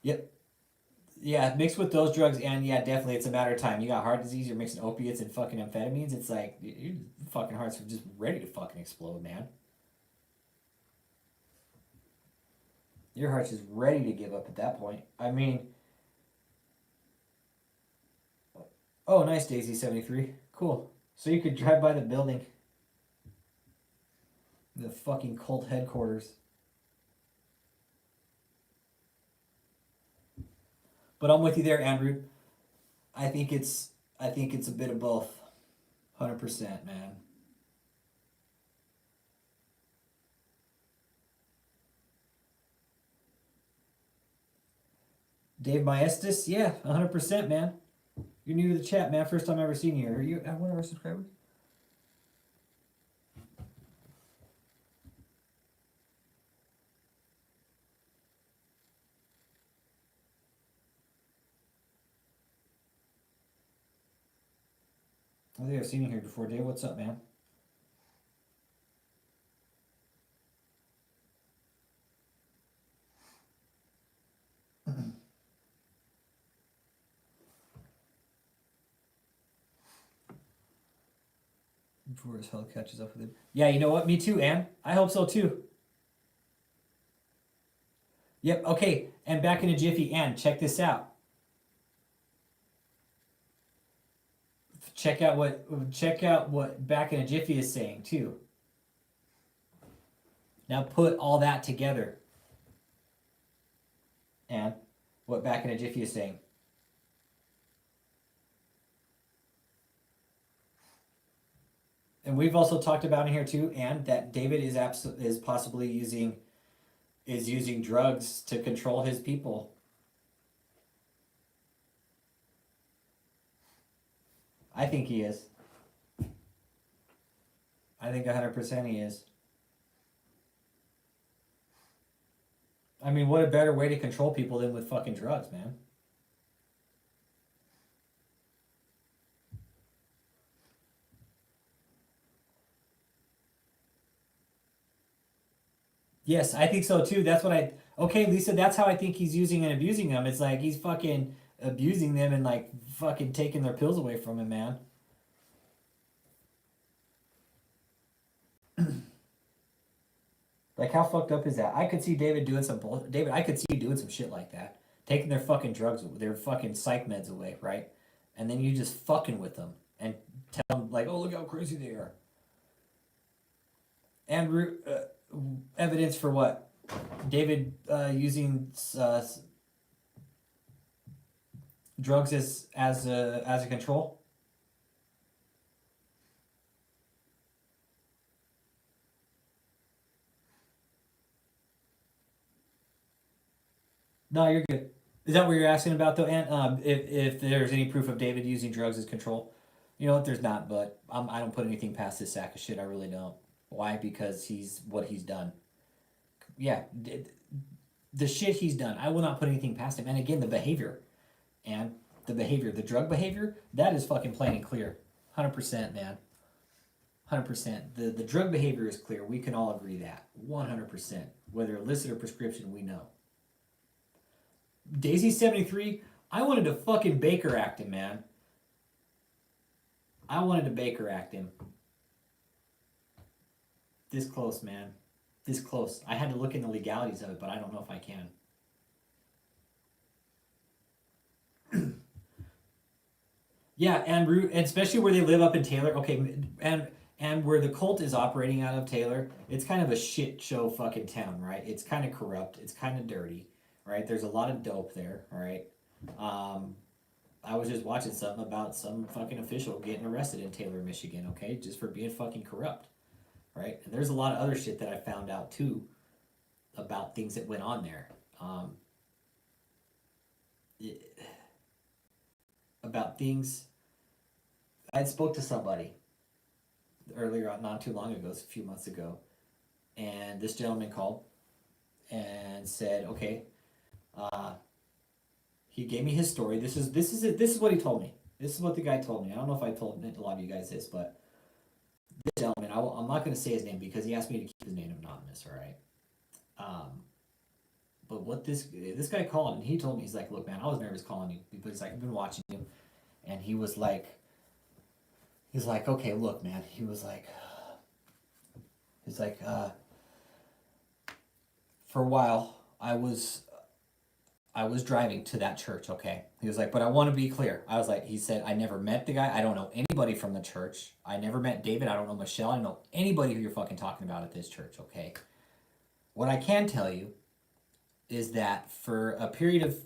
Yep. Yeah, mixed with those drugs, and yeah, definitely, it's a matter of time. You got heart disease, you're mixing opiates and fucking amphetamines. It's like your fucking heart's just ready to fucking explode, man. Your heart's just ready to give up at that point. I mean, oh, nice, Daisy 73. Cool. So you could drive by the building, the fucking cult headquarters. But I'm with you there, Andrew. I think it's a bit of both. 100%, man. Dave Maestas, yeah, 100%, man. You're new to the chat, man. First time I've ever seen you. Are you one of our subscribers? I think I've seen you here before, Dave. What's up, man? Before his health catches up with him. Yeah, you know what? Me too, Ann. I hope so too. Yep. Okay. And back in a jiffy, Ann. Check this out. Check out what back in a jiffy is saying too. Now put all that together. And what back in a jiffy is saying. And we've also talked about in here too, and that David is possibly using drugs to control his people. I think he is. I think 100% he is. I mean, what a better way to control people than with fucking drugs, man. Yes, I think so too. Okay, Lisa, that's how I think he's using and abusing them. It's like he's fucking abusing them and like fucking taking their pills away from him, man. Like, how fucked up is that? I could see David doing some bullshit. David, I could see you doing some shit like that. Taking their fucking drugs, their fucking psych meds away, right? And then you just fucking with them and tell them, like, oh, look how crazy they are. And evidence for what? David using drugs as a control? No, you're good. Is that what you're asking about though, Ant? If there's any proof of David using drugs as control? You know what? There's not, but I don't put anything past this sack of shit. I really don't. Why? Because he's what he's done. Yeah, the shit he's done. I will not put anything past him. And again, the behavior, and the drug behavior, that is fucking plain and clear. 100%, man. 100%. The drug behavior is clear. We can all agree that. 100%. Whether illicit or prescription, we know. Daisy 73, I wanted to fucking Baker act him, man. I wanted to Baker act him. This close, man. This close. I had to look in the legalities of it, but I don't know if I can. Yeah, and especially where they live up in Taylor. Okay, and where the cult is operating out of Taylor, it's kind of a shit show fucking town, right? It's kind of corrupt. It's kind of dirty, right? There's a lot of dope there, all right? I was just watching something about some fucking official getting arrested in Taylor, Michigan, okay? Just for being fucking corrupt, right? And there's a lot of other shit that I found out too about things that went on there. About things. I spoke to somebody earlier, not too long ago, a few months ago, and this gentleman called and said, okay, he gave me his story. This is what he told me. This is what the guy told me. I don't know if I told a lot of you guys this, but this gentleman, I'm not going to say his name because he asked me to keep his name anonymous, all right? But what this guy called, and he told me, he's like, look, man, I was nervous calling you because he's like, I've been watching you, and he's like, okay, look, man, he's like, for a while, I was driving to that church, okay? He was like, but I want to be clear. I was like, he said, I never met the guy. I don't know anybody from the church. I never met David. I don't know Michelle. I don't know anybody who you're fucking talking about at this church, okay? What I can tell you is that for a period of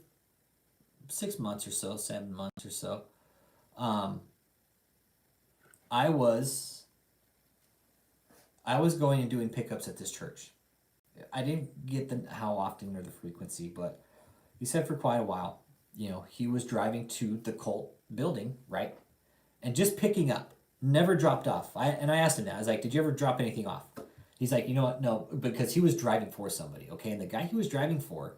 6 months or so, 7 months or so, I was going and doing pickups at this church. I didn't get how often or the frequency, but he said for quite a while. he was driving to the cult building, right? And just picking up, never dropped off. I asked him that. I was like, "Did you ever drop anything off?" He's like, "You know what? No, because he was driving for somebody, okay? And the guy he was driving for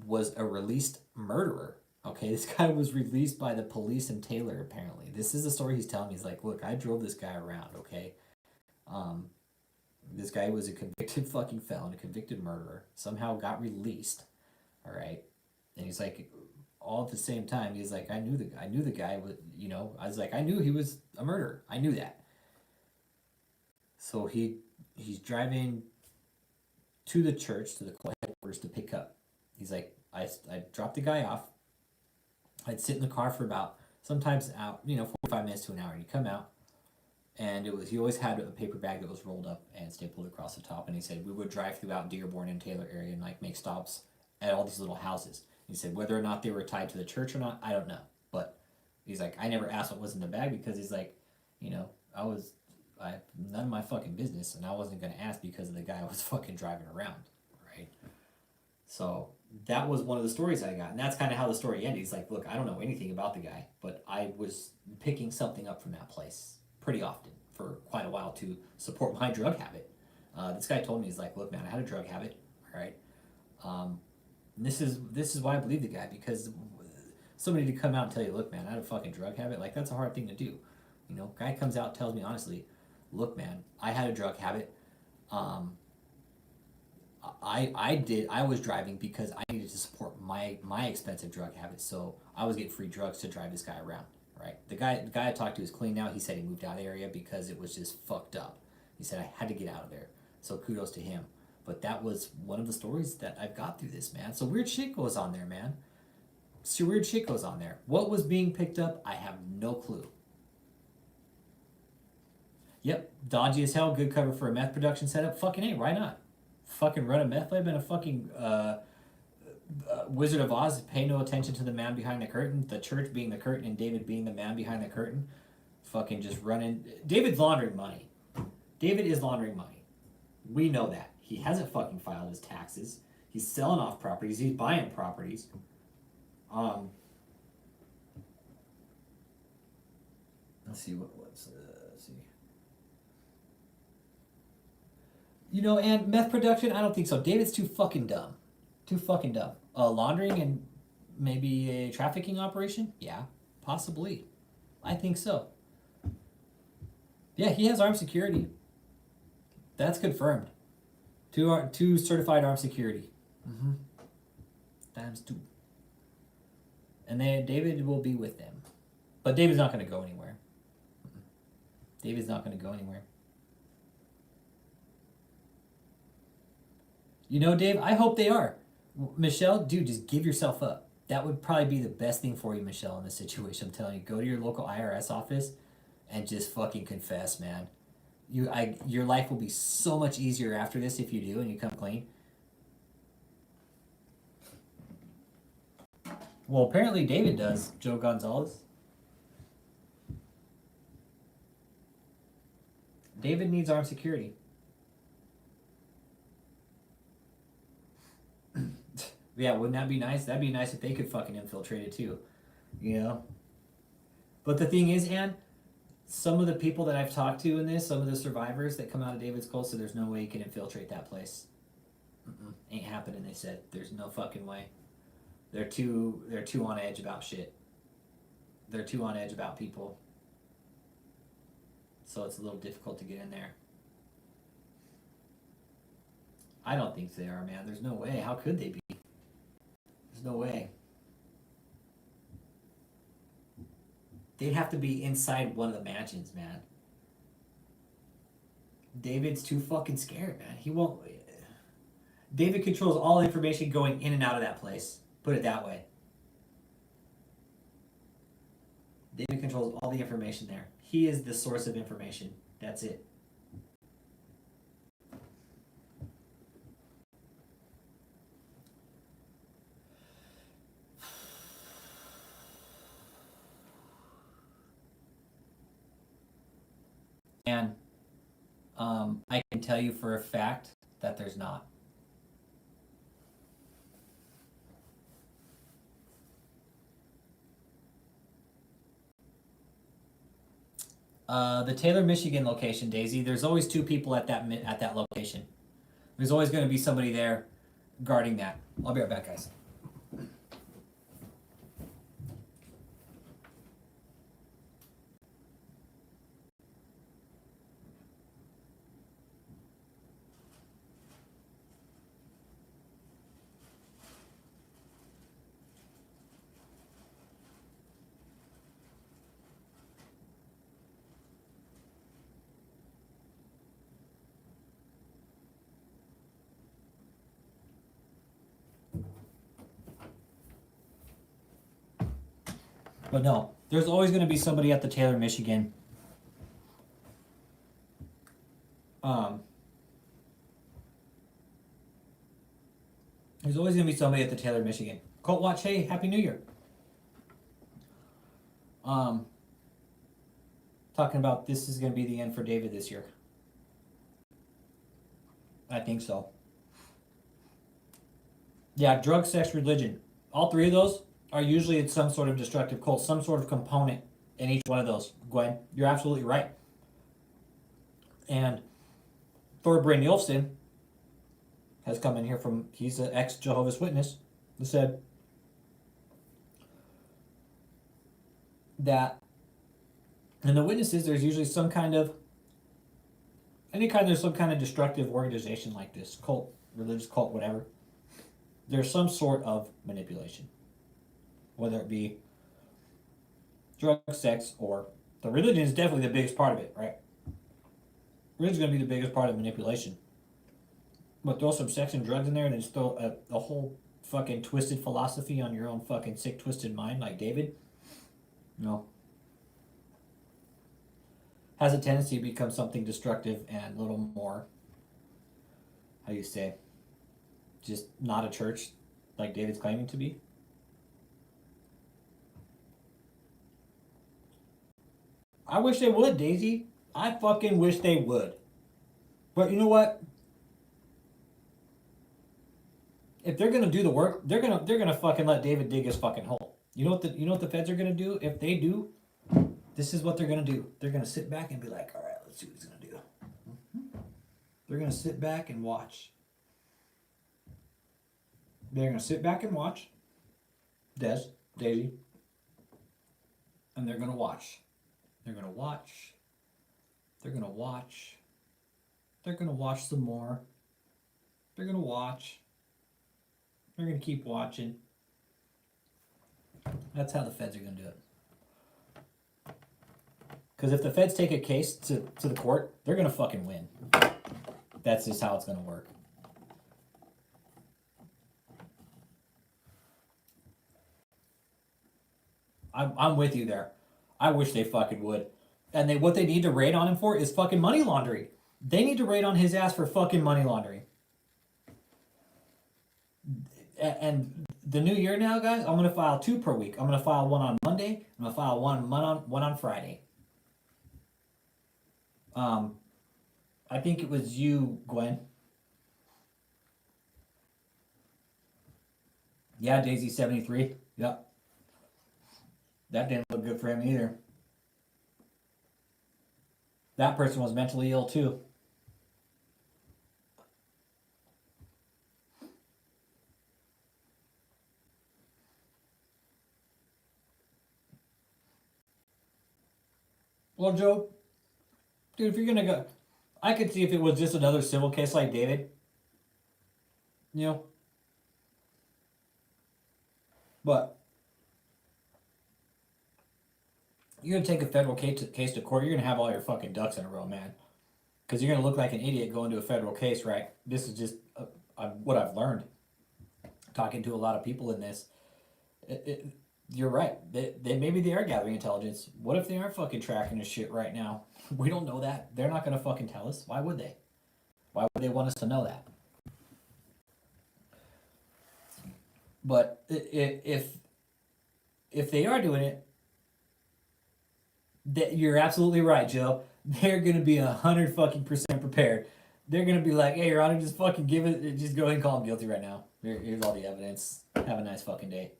was a released murderer. Okay, this guy was released by the police in Taylor, apparently. This is the story he's telling me. He's like, look, I drove this guy around, okay? Um, this guy was a convicted fucking felon, a convicted murderer, somehow got released, all right? And he's like, all at the same time, he's like, I knew the guy was, I was like, I knew he was a murderer. I knew that. So he's driving to the church, to the headquarters to pick up. He's like, I dropped the guy off. I'd sit in the car for about, sometimes out, 45 minutes to an hour. And he'd come out, and he always had a paper bag that was rolled up and stapled across the top. And he said, we would drive throughout Dearborn and Taylor area and like make stops at all these little houses. He said, whether or not they were tied to the church or not, I don't know. But he's like, I never asked what was in the bag because he's like, none of my fucking business, and I wasn't going to ask because of the guy I was fucking driving around, right? So that was one of the stories I got, and that's kind of how the story ended. He's like, look, I don't know anything about the guy, but I was picking something up from that place pretty often for quite a while to support my drug habit. This guy told me, he's like, look, man, I had a drug habit, all right? This is why I believe the guy, because somebody to come out and tell you, look, man, I had a fucking drug habit, like, that's a hard thing to do. Guy comes out and tells me honestly, look, man, I had a drug habit. I was driving because I needed to support my expensive drug habit, so I was getting free drugs to drive this guy around, right? The guy I talked to is clean now. He said he moved out of the area because it was just fucked up. He said I had to get out of there, so kudos to him. But that was one of the stories that I've got through this, man. So weird shit goes on there, man. So weird shit goes on there. What was being picked up, I have no clue. Yep, dodgy as hell, good cover for a meth production setup. Fucking A, why not? Fucking run a meth lab and a fucking Wizard of Oz, pay no attention to the man behind the curtain, the church being the curtain and David being the man behind the curtain. Fucking just running. David's laundering money. David is laundering money. We know that. He hasn't fucking filed his taxes. He's selling off properties. He's buying properties. Let's see let's see. And meth production, I don't think so. David's too fucking dumb. Too fucking dumb. Laundering and maybe a trafficking operation? Yeah, possibly. I think so. Yeah, he has armed security. That's confirmed. Two certified armed security. Mm-hmm. Times 2. And David will be with them. But David's not going to go anywhere. David's not going to go anywhere. Dave, I hope they are. Michelle, dude, just give yourself up. That would probably be the best thing for you, Michelle, in this situation. I'm telling you, go to your local IRS office and just fucking confess, man. Your life will be so much easier after this if you do and you come clean. Well, apparently David does, Joe Gonzalez. David needs armed security. Yeah, wouldn't that be nice? That'd be nice if they could fucking infiltrate it too. But the thing is, Ann, some of the people that I've talked to in this, some of the survivors that come out of David's cult, so there's no way you can infiltrate that place. Ain't happening, they said. There's no fucking way. They're too on edge about shit. They're too on edge about people. So it's a little difficult to get in there. I don't think they are, man. There's no way. How could they be? There's no way. They'd have to be inside one of the mansions, man. David's too fucking scared, man. He won't. David controls all information going in and out of that place. Put it that way. David controls all the information there. He is the source of information. That's it. And I can tell you for a fact that there's not. The Taylor, Michigan location, Daisy. There's always two people at that location. There's always going to be somebody there guarding that. I'll be right back, guys. But no, there's always going to be somebody at the Taylor, Michigan. There's always going to be somebody at the Taylor, Michigan. Colt Watch, hey, Happy New Year. Talking about this is going to be the end for David this year. I think so. Yeah, drug, sex, religion. All three of those are usually in some sort of destructive cult, some sort of component in each one of those. Gwen, you're absolutely right. And Thor Brynjolfsson has come in here from, he's an ex-Jehovah's Witness, who said that in the witnesses there's usually some kind of, there's some kind of destructive organization like this, cult, religious cult, whatever. There's some sort of manipulation. Whether it be drug, sex, or the religion is definitely the biggest part of it, right? Religion is going to be the biggest part of manipulation. But throw some sex and drugs in there and then just throw a whole fucking twisted philosophy on your own fucking sick, twisted mind like David? No. Has a tendency to become something destructive and a little more, how do you say, just not a church like David's claiming to be. I wish they would, Daisy. I fucking wish they would. But you know what? If they're gonna do the work, they're gonna fucking let David dig his fucking hole. You know what the feds are gonna do? If they do, this is what they're gonna do. They're gonna sit back and be like, all right, let's see what he's gonna do. They're gonna sit back and watch. They're gonna sit back and watch. Daisy. And they're gonna watch. They're gonna watch. They're gonna watch. They're gonna watch some more. They're gonna watch. They're gonna keep watching. That's how the feds are gonna do it. Because if the feds take a case to the court, they're gonna fucking win. That's just how it's gonna work. I'm with you there. I wish they fucking would. And what they need to raid on him for is fucking money laundering. They need to raid on his ass for fucking money laundering. And the new year now, guys, I'm gonna file 2 per week. I'm gonna file one on Monday. I'm gonna file one on Friday. I think it was you, Gwen. Yeah, Daisy 73. Yep. That didn't look good for him either. That person was mentally ill too. Well, Joe, dude, if you're gonna go, I could see if it was just another civil case like David. You know? But you're gonna take a federal case to court, you're gonna have all your fucking ducks in a row, man. Because you're gonna look like an idiot going to a federal case, right? This is just what I've learned. Talking to a lot of people in this. You're right. Maybe they are gathering intelligence. What if they aren't fucking tracking this shit right now? We don't know that. They're not gonna fucking tell us. Why would they? Why would they want us to know that? But if they are doing it, you're absolutely right, Joe. They're gonna be 100 fucking percent prepared. They're gonna be like, "Hey, Your Honor, just fucking give it. Just go ahead and call him guilty right now. Here's all the evidence. Have a nice fucking day."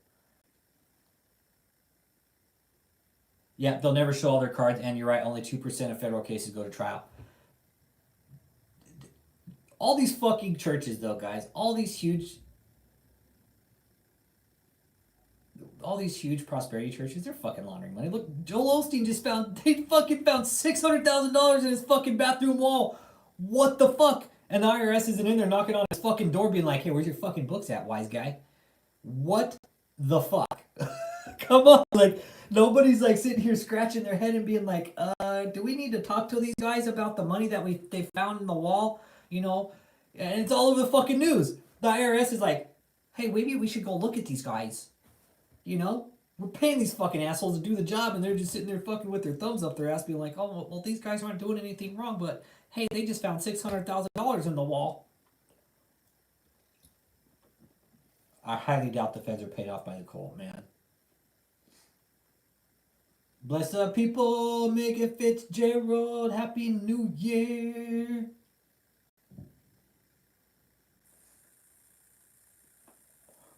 Yeah, they'll never show all their cards, and you're right, only 2% of federal cases go to trial. All these fucking churches, though, guys, all these huge prosperity churches, they're fucking laundering money. Look, Joel Osteen they fucking found $600,000 in his fucking bathroom wall. What the fuck? And the IRS isn't in there knocking on his fucking door being like, hey, where's your fucking books at, wise guy? What the fuck? Come on, like, nobody's like sitting here scratching their head and being like, do we need to talk to these guys about the money that they found in the wall? You know? And it's all over the fucking news. The IRS is like, hey, maybe we should go look at these guys. You know? We're paying these fucking assholes to do the job, and they're just sitting there fucking with their thumbs up their ass being like, oh, well, these guys aren't doing anything wrong, but hey, they just found $600,000 in the wall. I highly doubt the feds are paid off by the cult, man. Bless up, people. Megan Fitzgerald. Happy New Year.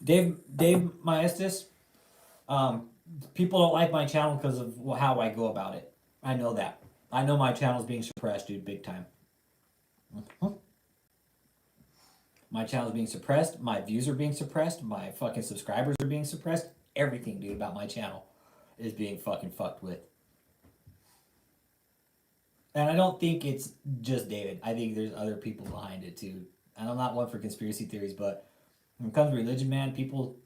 Dave Maestas. People don't like my channel because of how I go about it. I know that. I know my channel's being suppressed, dude, big time. My channel's being suppressed. My views are being suppressed. My fucking subscribers are being suppressed. Everything, dude, about my channel is being fucking fucked with. And I don't think it's just David. I think there's other people behind it too. And I'm not one for conspiracy theories, but when it comes to religion, man, people,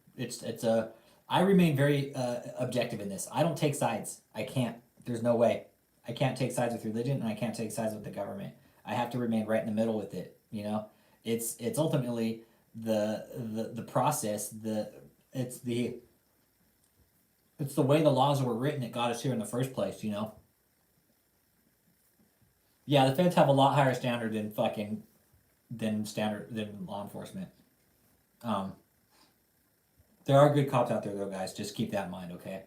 I remain very objective in this. I don't take sides. I can't. There's no way. I can't take sides with religion, and I can't take sides with the government. I have to remain right in the middle with it. You know, it's ultimately the process. It's the way the laws were written that got us here in the first place. You know. Yeah, the feds have a lot higher standard than law enforcement. There are good cops out there though, guys. Just keep that in mind, okay?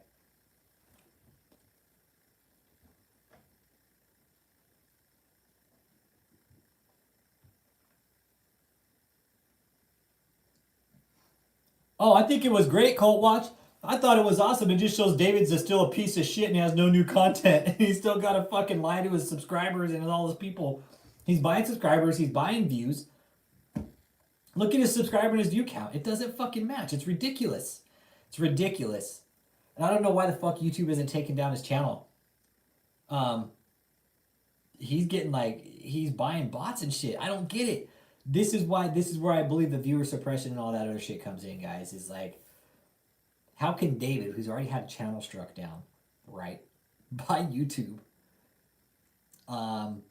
Oh, I think it was great, Colt Watch. I thought it was awesome. It just shows David's still a piece of shit and he has no new content. And he's still got to fucking lie to his subscribers and all his people. He's buying subscribers. He's buying views. Look at his subscriber and his view count. It doesn't fucking match. It's ridiculous. It's ridiculous. And I don't know why the fuck YouTube isn't taking down his channel. He's buying bots and shit. I don't get it. This is where I believe the viewer suppression and all that other shit comes in, guys. Is like, how can David, who's already had a channel struck down, right, by YouTube, and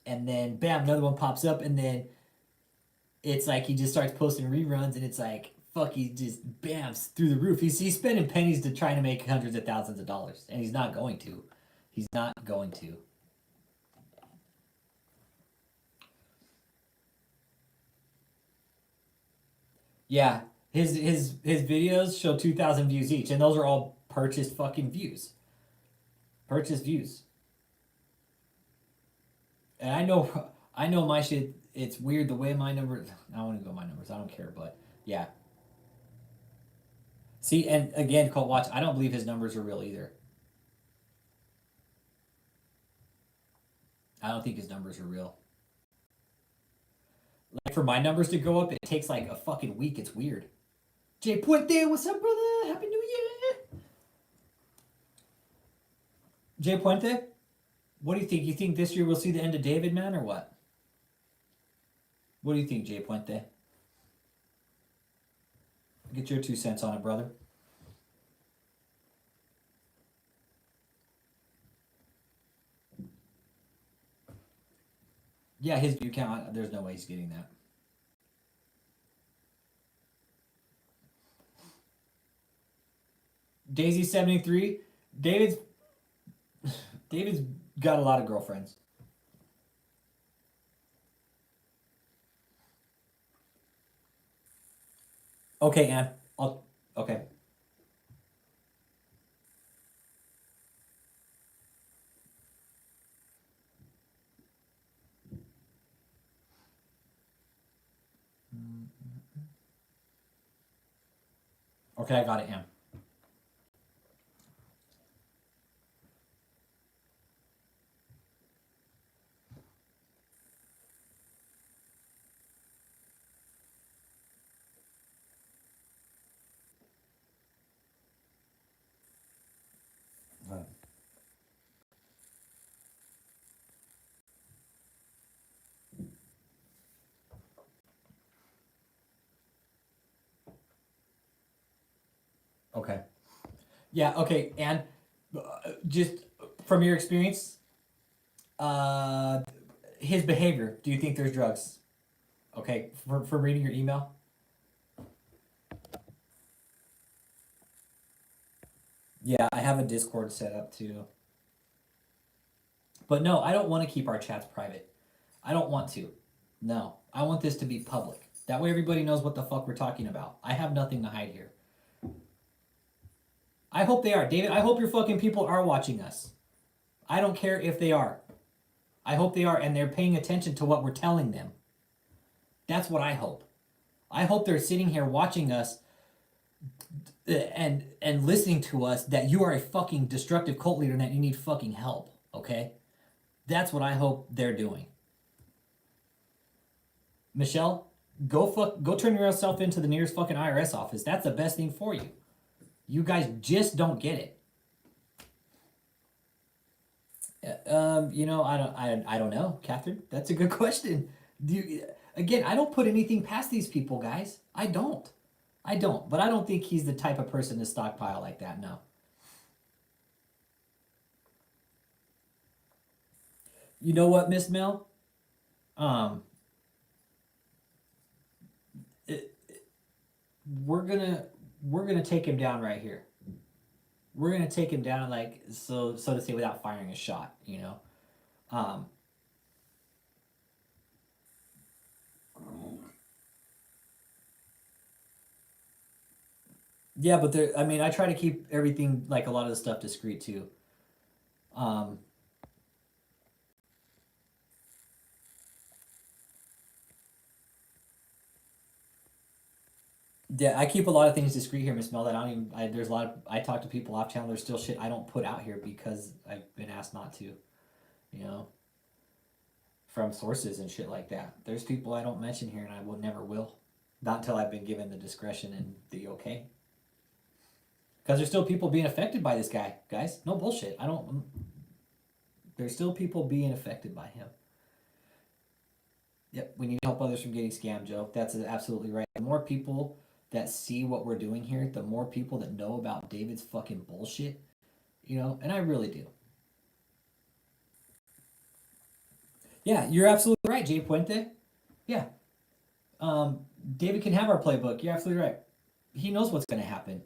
then bam, another one pops up, and then it's like he just starts posting reruns, and it's like, fuck, he just bams through the roof. He's spending pennies to try to make hundreds of thousands of dollars, and he's not going to. He's not going to. Yeah, his videos show 2,000 views each, and those are all purchased fucking views. Purchased views. And I know my shit. It's weird the way my numbers. I don't want to go my numbers. I don't care, but yeah. See, and again, Colt Watch. I don't believe his numbers are real either. I don't think his numbers are real. Like, for my numbers to go up, it takes like a fucking week. It's weird. Jay Puente, what's up, brother? Happy New Year. Jay Puente, what do you think? You think this year we'll see the end of David, man, or what? What do you think, Jay Puente? Get your 2 cents on it, brother. Yeah, his view count, there's no way he's getting that. Daisy73, David's got a lot of girlfriends. Okay, Ann. Okay. Okay, I got it, Ann. Okay. Yeah. Okay. And just from your experience, uh, his behavior. Do you think there's drugs? Okay. For reading your email. Yeah, I have a Discord set up too. But no, I don't want to keep our chats private. I don't want to. No, I want this to be public. That way everybody knows what the fuck we're talking about. I have nothing to hide here. I hope they are. David, I hope your fucking people are watching us. I don't care if they are. I hope they are and they're paying attention to what we're telling them. That's what I hope. I hope they're sitting here watching us and listening to us that you are a fucking destructive cult leader and that you need fucking help, okay? That's what I hope they're doing. Michelle, go turn yourself into the nearest fucking IRS office. That's the best thing for you. You guys just don't get it. I don't know, Catherine. That's a good question. Again, I don't put anything past these people, guys. I don't. But I don't think he's the type of person to stockpile like that. No. You know what, Miss Mel? Um, we're gonna take him down right here. We're gonna take him down like so to say without firing a shot. Um, yeah, but I mean, I try to keep everything like a lot of the stuff discreet too. Um, Yeah, I keep a lot of things discreet here, Miss Mel. That I don't even. There's a lot of. I talk to people off channel. There's still shit I don't put out here because I've been asked not to. You know, from sources and shit like that. There's people I don't mention here, and I will never will, not until I've been given the discretion and the okay. Because there's still people being affected by this guy, guys. No bullshit. I don't. There's still people being affected by him. Yep, we need to help others from getting scammed, Joe. That's absolutely right. The more people that see what we're doing here, the more people that know about David's fucking bullshit, and I really do. Yeah, you're absolutely right, Jay Puente. Yeah. Um, David can have our playbook. You're absolutely right. He knows what's going to happen.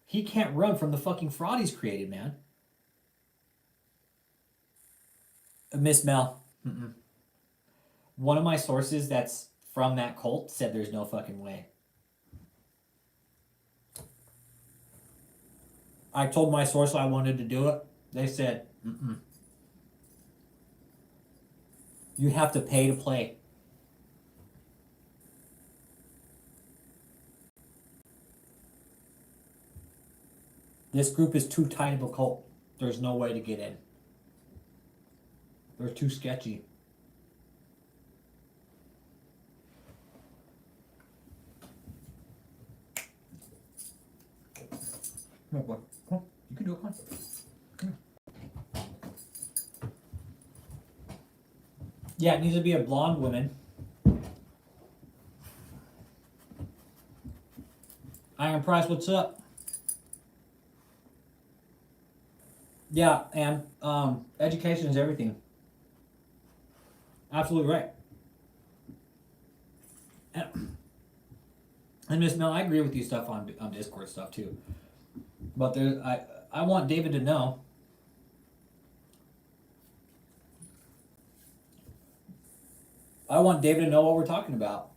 He can't run from the fucking fraud he's created, man. Miss Mel. Mm-mm. One of my sources that's from that cult said there's no fucking way. I told my source I wanted to do it. They said, mm-mm. You have to pay to play. This group is too tight of a cult. There's no way to get in. They're too sketchy. Come on, boy. Come on. You can do it. Come on. Come here. Yeah, it needs to be a blonde woman. Iron Price, what's up? Yeah, and education is everything. Absolutely right. And Miss Mel, I agree with you stuff on Discord stuff too. But I want David to know. I want David to know what we're talking about.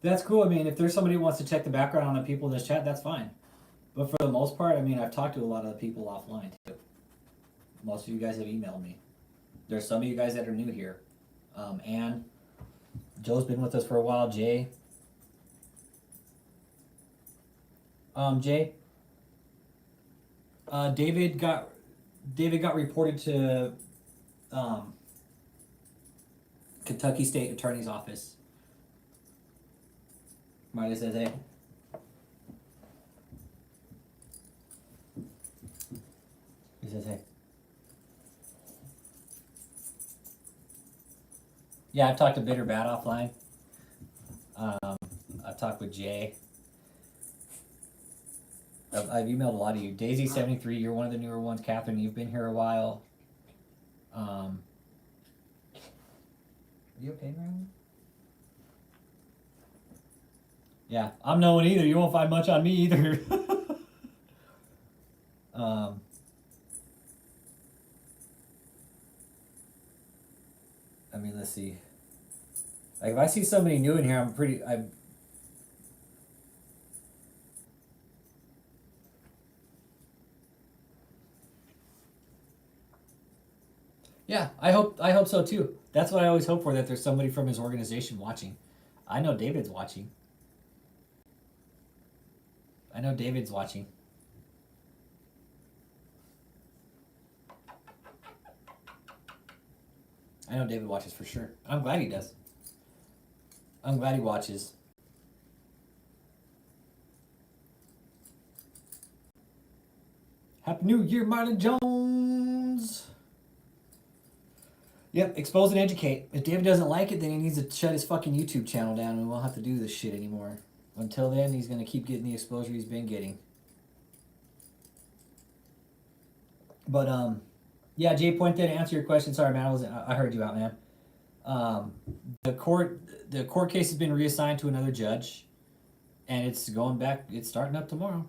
That's cool. I mean, if there's somebody who wants to check the background on the people in this chat, that's fine. But for the most part, I mean, I've talked to a lot of the people offline too. Most of you guys have emailed me. There's some of you guys that are new here. Anne, Joe's been with us for a while. Jay. Jay. David got reported to Kentucky State Attorney's Office. Marty says, hey. He says, hey. Yeah, I've talked to Bitter Bad offline. I've talked with Jay. I've emailed a lot of you. Daisy73, you're one of the newer ones. Catherine, you've been here a while. Are you okay, Brannon? Yeah, I'm no one either. You won't find much on me either. I mean, let's see. Like, if I see somebody new in here, I'm yeah, I hope so too. That's what I always hope for, that there's somebody from his organization watching. I know David's watching. I know David's watching. I know David watches for sure. I'm glad he does. I'm glad he watches. Happy New Year, Marlon Jones! Yep, expose and educate. If David doesn't like it, then he needs to shut his fucking YouTube channel down and we won't have to do this shit anymore. Until then, he's going to keep getting the exposure he's been getting. But, yeah, Jay Point, to answer your question. Sorry, man, I heard you out, man. The court case has been reassigned to another judge, and it's going back. It's starting up tomorrow.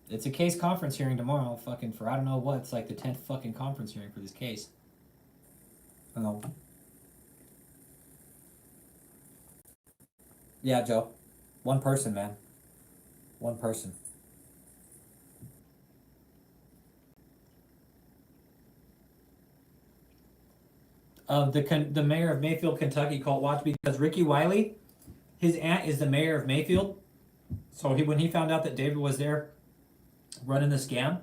It's a case conference hearing tomorrow. Fucking for I don't know what. It's like the 10th fucking conference hearing for this case. Yeah, Joe. One person, man. One person. The mayor of Mayfield, Kentucky called watch because Ricky Wiley, his aunt is the mayor of Mayfield. So when he found out that David was there running the scam,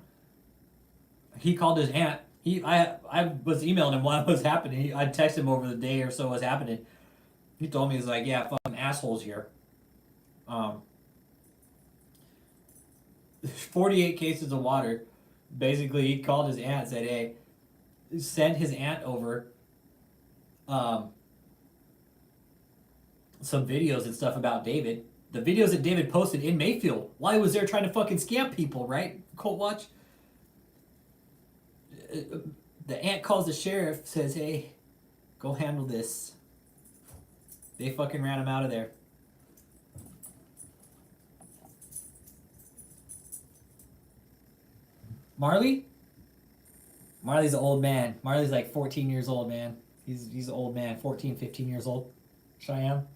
he called his aunt. I was emailing him while it was happening. I texted him over the day or so it was happening. He told me, he's like, yeah, fucking assholes here. 48 cases of water. Basically, he called his aunt and said, hey, send his aunt over some videos and stuff about David. The videos that David posted in Mayfield while he was there trying to fucking scam people, right? Colt Watch. The aunt calls the sheriff, says, hey, go handle this. They fucking ran him out of there. Marley? Marley's an old man. Marley's like 14 years old, man. He's an old man, 14, 15 years old. Cheyenne.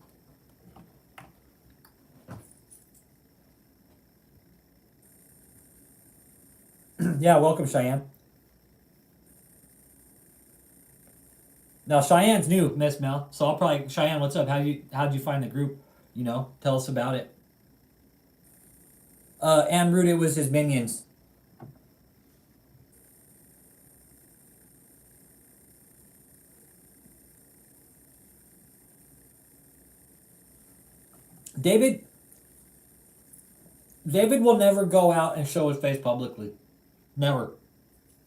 Yeah, welcome, Cheyenne. Now Cheyenne's new, Miss Mel. So I'll probably Cheyenne, what's up? How'd you find the group? You know, tell us about it. En route, it was his minions. David will never go out and show his face publicly. Never.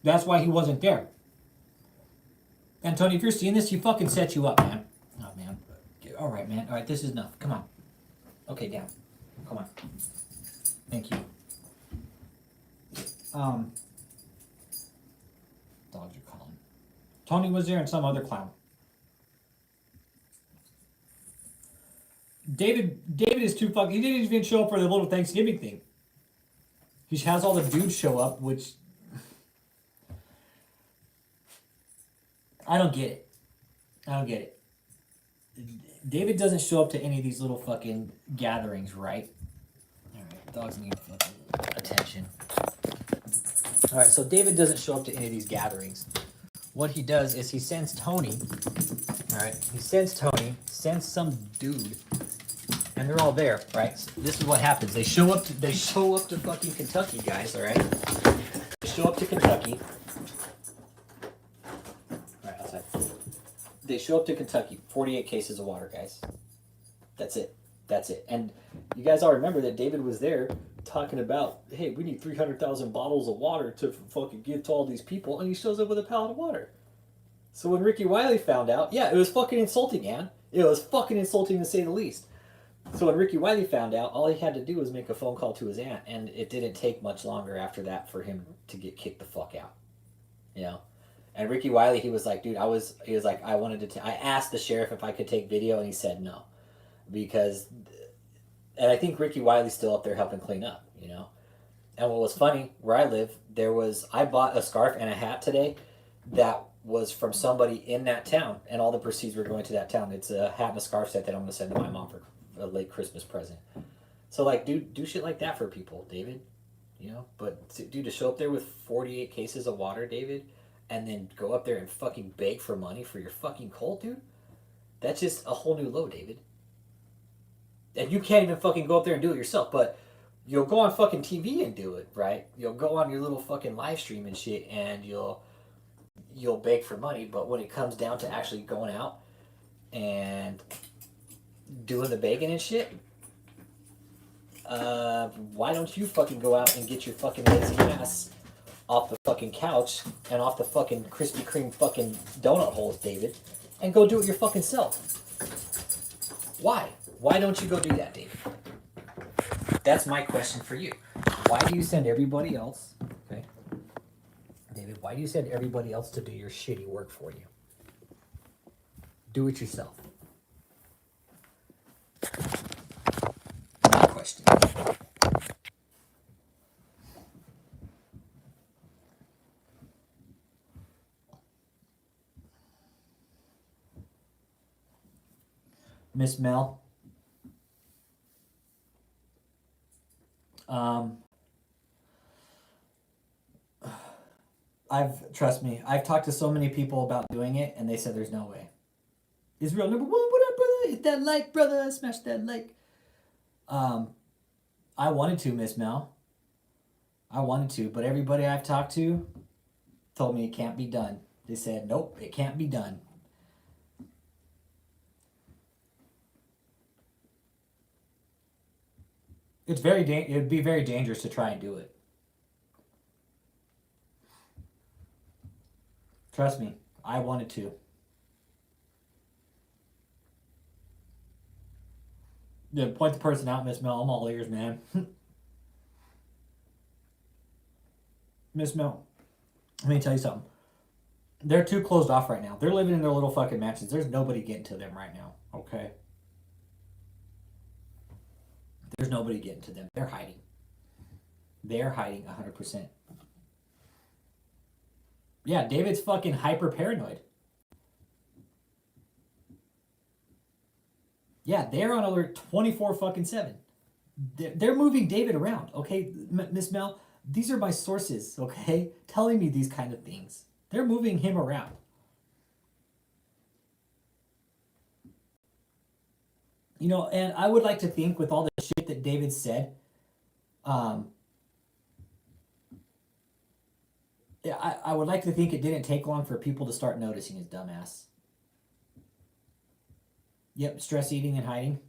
That's why he wasn't there. And Tony, if you're seeing this, he fucking set you up, man. Oh, man. All right, man. All right, this is enough. Come on. Okay, down. Come on. Thank you. Dogs are calling. Tony was there and some other clown. David is too fucking. He didn't even show up for the little Thanksgiving thing. He has all the dudes show up, which I don't get it. I don't get it. David doesn't show up to any of these little fucking gatherings, right? All right, dogs need fucking attention. All right, so David doesn't show up to any of these gatherings. What he does is he sends Tony. All right, he sends some dude. And they're all there, right? So this is what happens. They show up to fucking Kentucky, guys, all right? They show up to Kentucky. All right, outside. They show up to Kentucky. 48 cases of water, guys. That's it. And you guys all remember that David was there talking about, hey, we need 300,000 bottles of water to fucking give to all these people, and he shows up with a pallet of water. So when Ricky Wiley found out, yeah, it was fucking insulting, man. It was fucking insulting to say the least. So when Ricky Wiley found out, all he had to do was make a phone call to his aunt, and it didn't take much longer after that for him to get kicked the fuck out. You know? And Ricky Wiley, he was like, dude, he was like, I wanted to, I asked the sheriff if I could take video, and he said no. Because, and I think Ricky Wiley's still up there helping clean up, you know? And what was funny, where I live, I bought a scarf and a hat today that was from somebody in that town, and all the proceeds were going to that town. It's a hat and a scarf set that I'm going to send to my mom for a late Christmas present. So, like, do shit like that for people, David. You know? But, dude, to show up there with 48 cases of water, David, and then go up there and fucking beg for money for your fucking cold, dude, that's just a whole new low, David. And you can't even fucking go up there and do it yourself, but you'll go on fucking TV and do it, right? You'll go on your little fucking live stream and shit, and you'll beg for money, but when it comes down to actually going out and doing the begging and shit, why don't you fucking go out and get your fucking lazy ass off the fucking couch and off the fucking Krispy Kreme fucking donut holes, David, and go do it your fucking self? Why? Why don't you go do that, David? That's my question for you. Why do you send everybody else, okay, David, why do you send everybody else to do your shitty work for you? Do it yourself. My question. Miss Mel. Trust me, I've talked to so many people about doing it, and they said there's no way. Israel number 1, what up, brother? Hit that like, brother. Smash that like. I wanted to, Miss Mel. I wanted to, but everybody I've talked to told me it can't be done. They said, nope, it can't be done. It would be very dangerous to try and do it. Trust me, I wanted to. Yeah, point the person out, Miss Mel. I'm all ears, man. Miss Mel, let me tell you something. They're too closed off right now. They're living in their little fucking mansions. There's nobody getting to them right now, okay? There's nobody getting to them. They're hiding. They're hiding 100%. Yeah, David's fucking hyper paranoid. Yeah, they're on alert 24 fucking 7. They're moving David around, okay? Miss Mel, these are my sources, okay? Telling me these kind of things. They're moving him around. You know, and I would like to think with all the shit that David said, I would like to think it didn't take long for people to start noticing his dumbass. Yep, stress eating and hiding.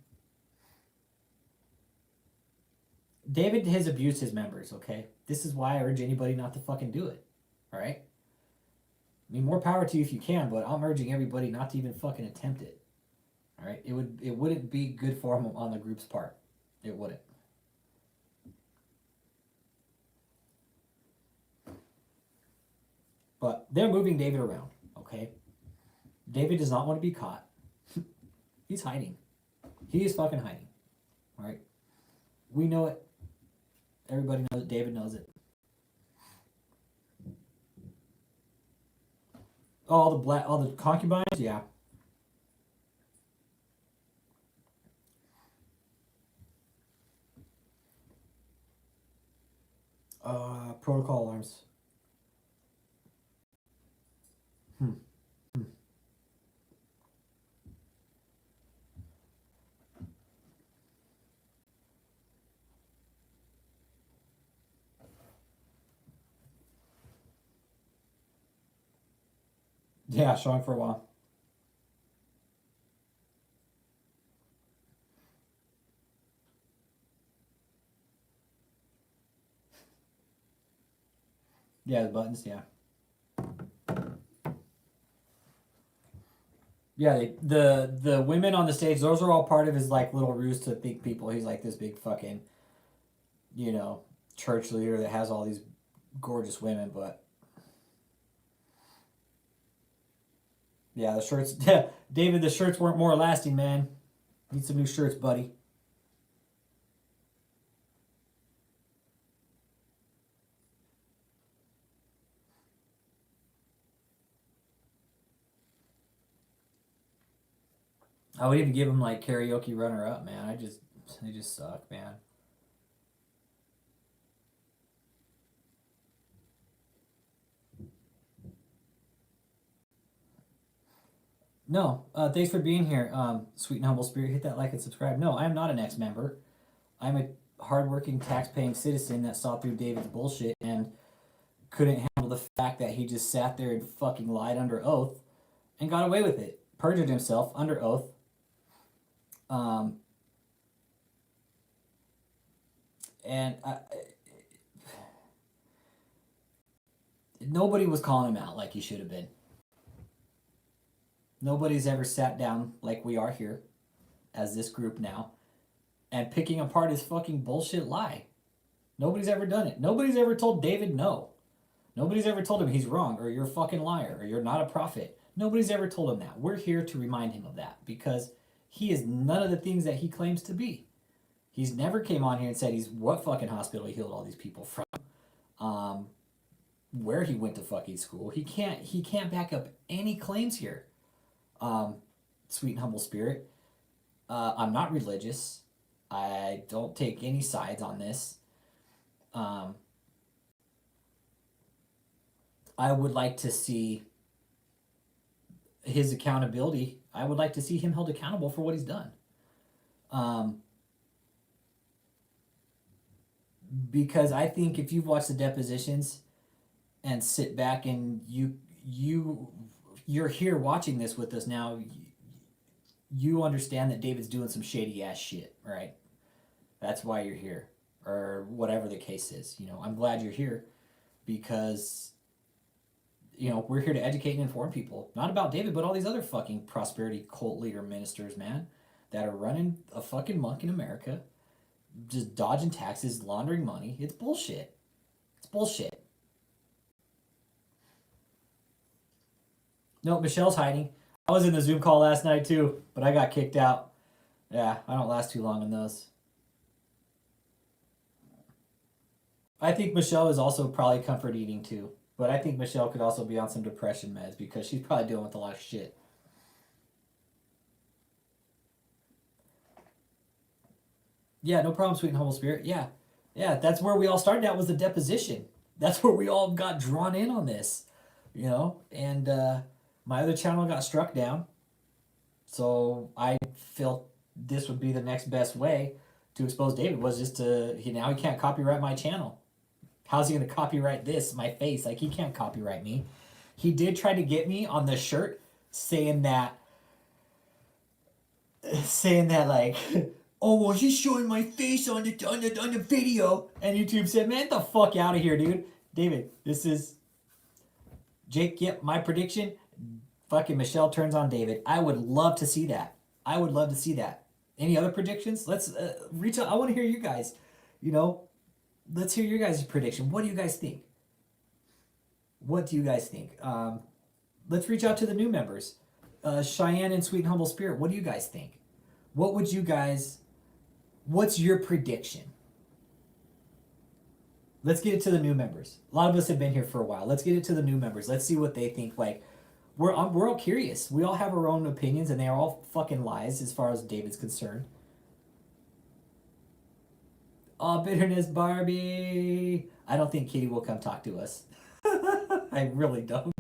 David has abused his members, okay? This is why I urge anybody not to fucking do it, all right? I mean, more power to you if you can, but I'm urging everybody not to even fucking attempt it, all right? It wouldn't be good for him on the group's part. It wouldn't. But they're moving David around, okay? David does not want to be caught. He's hiding. He is fucking hiding, all right? We know it. Everybody knows it. David knows it. Oh, all the concubines? Yeah. Protocol alarms. Yeah, showing for a while. Yeah, the buttons, yeah. Yeah, the women on the stage, those are all part of his like little ruse to think people he's like this big fucking, you know, church leader that has all these gorgeous women, but yeah, the shirts David, the shirts weren't more lasting, man. Need some new shirts, buddy. I would even give him like karaoke runner up, man. They just suck, man. No, thanks for being here. Sweet and humble spirit, hit that like and subscribe. No, I am not an ex-member. I'm a hardworking, tax-paying citizen that saw through David's bullshit and couldn't handle the fact that he just sat there and fucking lied under oath and got away with it. Perjured himself under oath. Um, and nobody was calling him out like he should have been. Nobody's ever sat down like we are here as this group now and picking apart his fucking bullshit lie. Nobody's ever done it. Nobody's ever told David no. Nobody's ever told him he's wrong or you're a fucking liar or you're not a prophet. Nobody's ever told him that. We're here to remind him of that because he is none of the things that he claims to be. He's never came on here and said he's what fucking hospital he healed all these people from. Where he went to fucking school. He can't back up any claims here. Sweet and humble spirit. I'm not religious. I don't take any sides on this. I would like to see his accountability. I would like to see him held accountable for what he's done. Because I think if you've watched the depositions and sit back and you're here watching this with us now, you understand that David's doing some shady ass shit, right? That's why you're here, or whatever the case is. You know, I'm glad you're here because you know we're here to educate and inform people, not about David, but all these other fucking prosperity cult leader ministers, man, that are running a fucking muck in America, just dodging taxes, laundering money. It's bullshit. It's bullshit. No, Michelle's hiding. I was in the Zoom call last night too, but I got kicked out. Yeah, I don't last too long in those. I think Michelle is also probably comfort eating too. But I think Michelle could also be on some depression meds because she's probably dealing with a lot of shit. Yeah, no problem, sweet and humble spirit. Yeah. Yeah, that's where we all started out was the deposition. That's where we all got drawn in on this. You know? And my other channel got struck down. So I felt this would be the next best way to expose David was just to now he can't copyright my channel. How's he gonna copyright this? My face, like he can't copyright me. He did try to get me on the shirt saying that like oh well he's showing my face on the video and YouTube said man get the fuck out of here dude. David, this is Jake, yep, my prediction fucking Michelle turns on David. I would love to see that. I would love to see that. Any other predictions? Let's reach out. I want to hear you guys. You know, let's hear your guys' prediction. What do you guys think? What do you guys think? Let's reach out to the new members. Cheyenne and Sweet and Humble Spirit, what do you guys think? What would you guys, what's your prediction? Let's get it to the new members. A lot of us have been here for a while. Let's get it to the new members. Let's see what they think. Like, we're all curious. We all have our own opinions, and they are all fucking lies as far as David's concerned. Oh, bitterness, Barbie. I don't think Kitty will come talk to us. I really don't.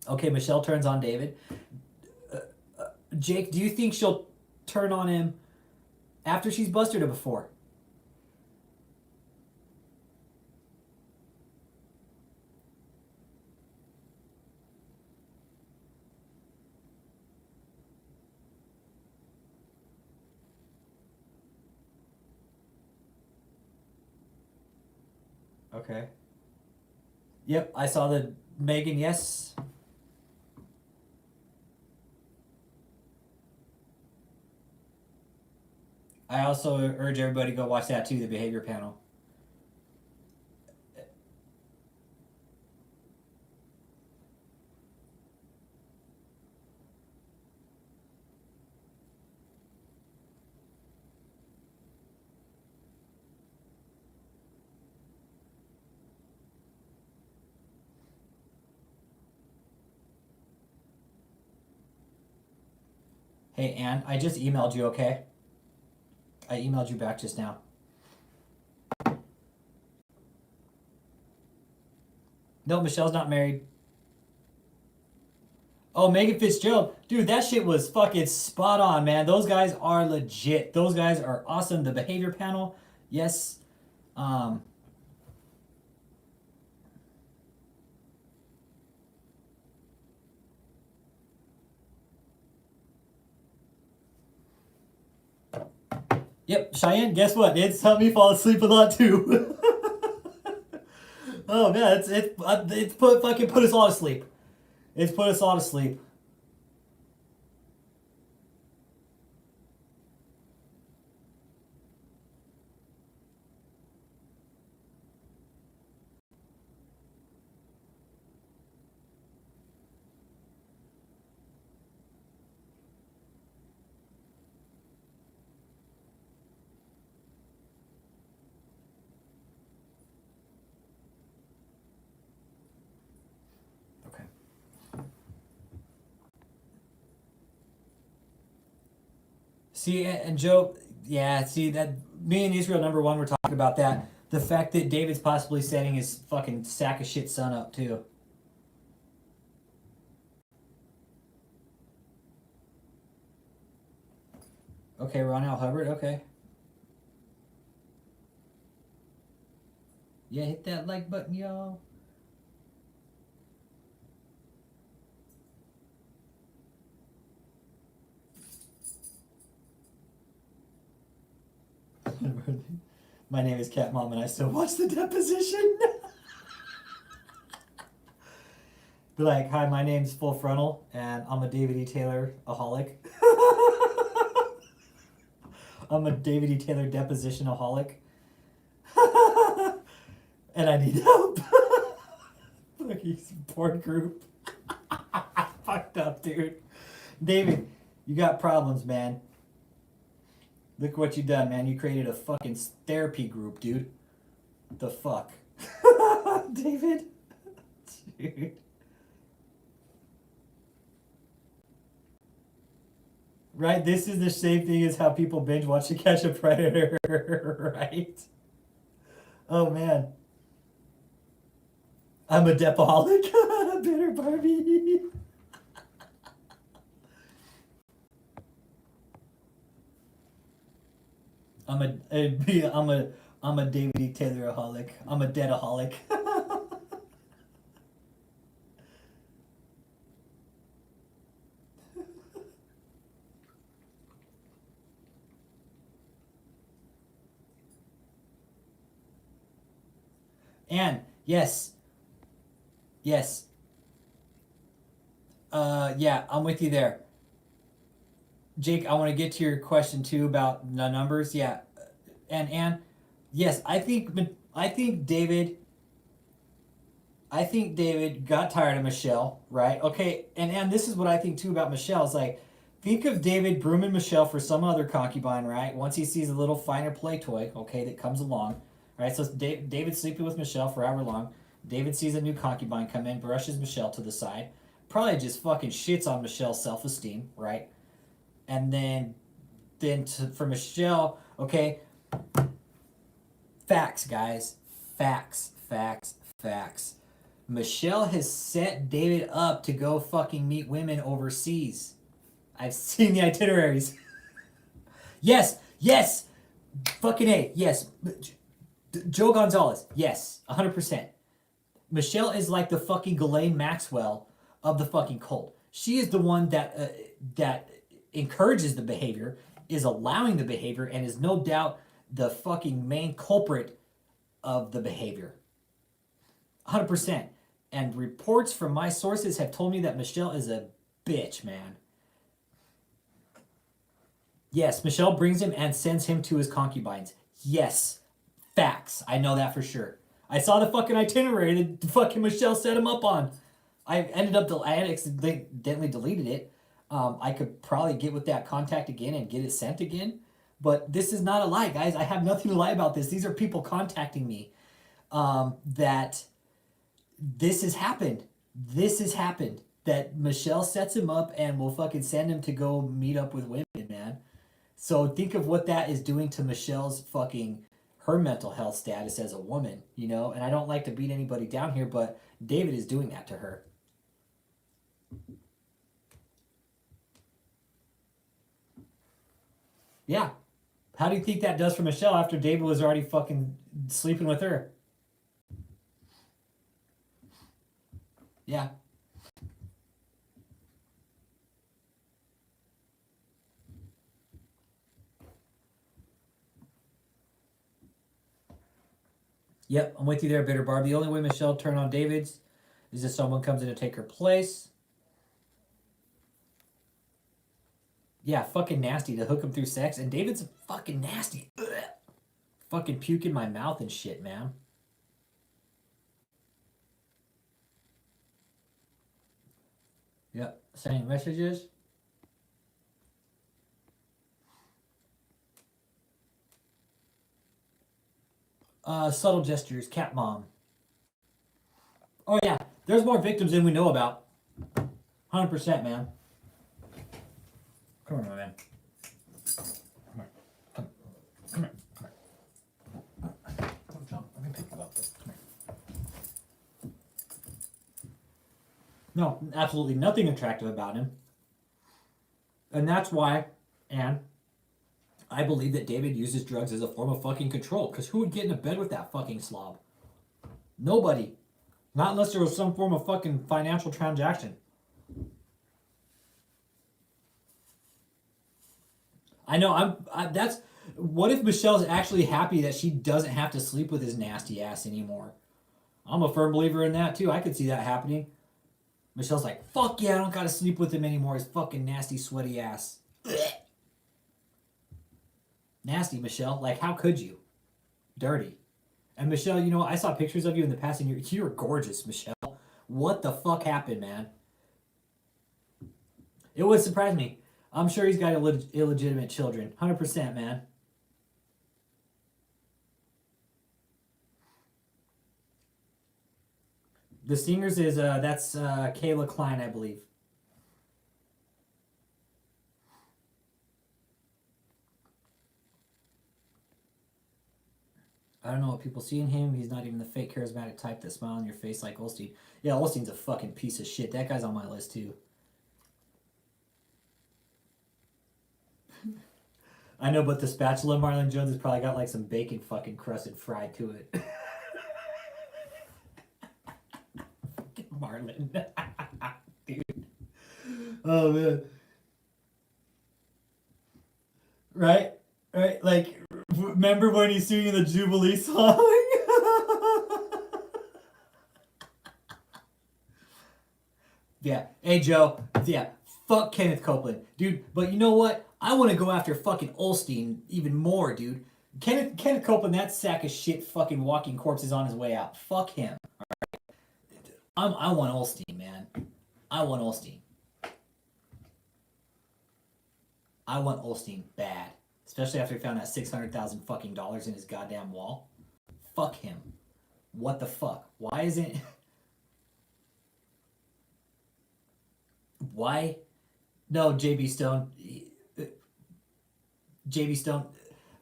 Okay, Michelle turns on David. Jake, do you think she'll turn on him after she's busted her before? Okay. Yep, I saw the Megan, yes. I also urge everybody to go watch that too, the behavior panel. Hey, Ann, I just emailed you, okay? I emailed you back just now. No, Michelle's not married. Oh, Megan Fitzgerald. Dude, that shit was fucking spot on, man. Those guys are legit. Those guys are awesome. The behavior panel, yes. Um, yep, Cheyenne, guess what? It's helped me fall asleep a lot too. Oh man, it's put us all to sleep. It's put us all to sleep. Okay. See, and Joe, yeah, see that me and Israel number one were talking about that. The fact that David's possibly setting his fucking sack of shit son up too. Okay, Ron Al Hubbard. Okay. Yeah, hit that like button, y'all. My name is Cat Mom, and I still watch the deposition. Be like, hi, my name's Full Frontal, and I'm a David E. Taylor aholic. I'm a David E. Taylor deposition aholic. And I need help. Fucking support group. Fucked up, dude. David, you got problems, man. Look what you done, man. You created a fucking therapy group, dude. The fuck? David? Dude. Right? This is the same thing as how people binge watch To Catch a Predator, right? Oh, man. I'm a depaholic. Bitter Barbie. I'm a David E. Taylor-aholic. I'm a deadaholic. And yes. Yes. Yeah, I'm with you there. Jake, I want to get to your question too about the numbers. Yeah. And yes, I think David got tired of Michelle, right? Okay, and this is what I think too about Michelle. It's like, think of David grooming Michelle for some other concubine, right? Once he sees a little finer play toy, okay, that comes along, right? So David's sleeping with Michelle for however long. David sees a new concubine come in, brushes Michelle to the side, probably just fucking shits on Michelle's self-esteem, right? And for Michelle, okay, facts, guys, facts. Michelle has set David up to go fucking meet women overseas. I've seen the itineraries. Yes, fucking A, yes. Joe Gonzalez, yes, 100%. Michelle is like the fucking Ghislaine Maxwell of the fucking cult. She is the one that encourages the behavior, is allowing the behavior, and is no doubt the fucking main culprit of the behavior. 100%. And reports from my sources have told me that Michelle is a bitch, man. Yes, Michelle brings him and sends him to his concubines. Yes, facts. I know that for sure. I saw the fucking itinerary that fucking Michelle set him up on. I accidentally deleted it. I could probably get with that contact again and get it sent again. But this is not a lie, guys. I have nothing to lie about this. These are people contacting me that this has happened. This has happened. That Michelle sets him up and will fucking send him to go meet up with women, man. So think of what that is doing to Michelle's fucking her mental health status as a woman, you know? And I don't like to beat anybody down here, but David is doing that to her. Yeah. How do you think that does for Michelle after David was already fucking sleeping with her? Yeah. Yep, I'm with you there, Bitter Barb. The only way Michelle turned on David's is if someone comes in to take her place. Yeah, fucking nasty to hook him through sex. And David's fucking nasty. Ugh. Fucking puke in my mouth and shit, man. Yep, sending messages. Subtle gestures, cat mom. Oh yeah, there's more victims than we know about. 100%, man. Come on, my man. Come here. Come here. Come here. Come John. Let me pick you up. Come here. No, absolutely nothing attractive about him. And that's why, and I believe that David uses drugs as a form of fucking control. Because who would get into bed with that fucking slob? Nobody. Not unless there was some form of fucking financial transaction. I know. That's. What if Michelle's actually happy that she doesn't have to sleep with his nasty ass anymore? I'm a firm believer in that too. I could see that happening. Michelle's like, fuck yeah, I don't gotta sleep with him anymore. His fucking nasty, sweaty ass. Nasty, Michelle. Like, how could you? Dirty. And Michelle, you know, I saw pictures of you in the past and you're gorgeous, Michelle. What the fuck happened, man? It would surprise me. I'm sure he's got illegitimate children. 100%, man. The Singers is, that's Kayla Klein, I believe. I don't know what people see in him. He's not even the fake charismatic type that smile on your face like Olstein. Yeah, Olstein's a fucking piece of shit. That guy's on my list too. I know, but the spatula Marlon Jones has probably got like some bacon fucking crusted fried to it. Marlon. Dude. Oh man. Right? Right? Like, remember when he's singing the Jubilee song? Yeah. Hey, Joe. Yeah. Fuck Kenneth Copeland. Dude, but you know what? I want to go after fucking Olstein even more, dude. Kenneth Copeland, that sack of shit fucking walking corpse is on his way out. Fuck him. I want Olstein, man. I want Olstein. I want Olstein bad. Especially after he found that 600,000 fucking dollars in his goddamn wall. Fuck him. What the fuck? Why isn't... Why? No, JB Stone. JB Stone.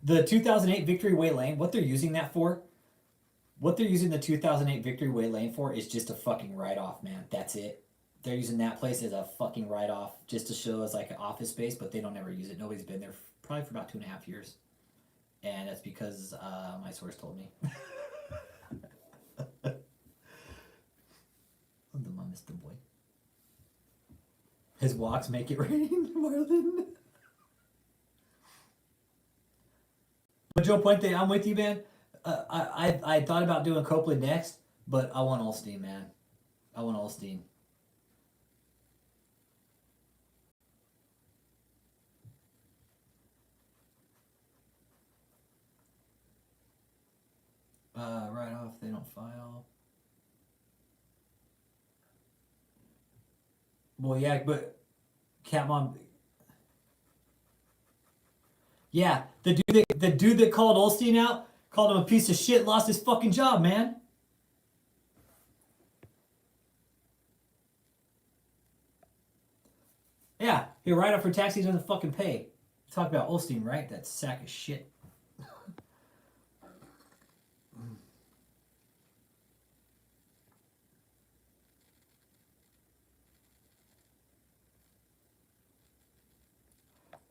The 2008 Victory Way Lane, what they're using that for, what they're using the 2008 Victory Way Lane for is just a fucking write-off, man. That's it. They're using that place as a fucking write-off just to show as like an office space, but they don't ever use it. Nobody's been there probably for about 2.5 years. And that's because my source told me. The mom, Mr. Boy. His walks make it rain, Marlon. But Joe Puente, I'm with you, man. I thought about doing Copeland next, but I want Olstein, man. I want Olstein. Right off, they don't file. Well, yeah, but Catmon. Yeah, the dude that called Olstein out, called him a piece of shit, lost his fucking job, man. Yeah, he write up for tax he doesn't fucking pay. Talk about Olstein, right? That sack of shit.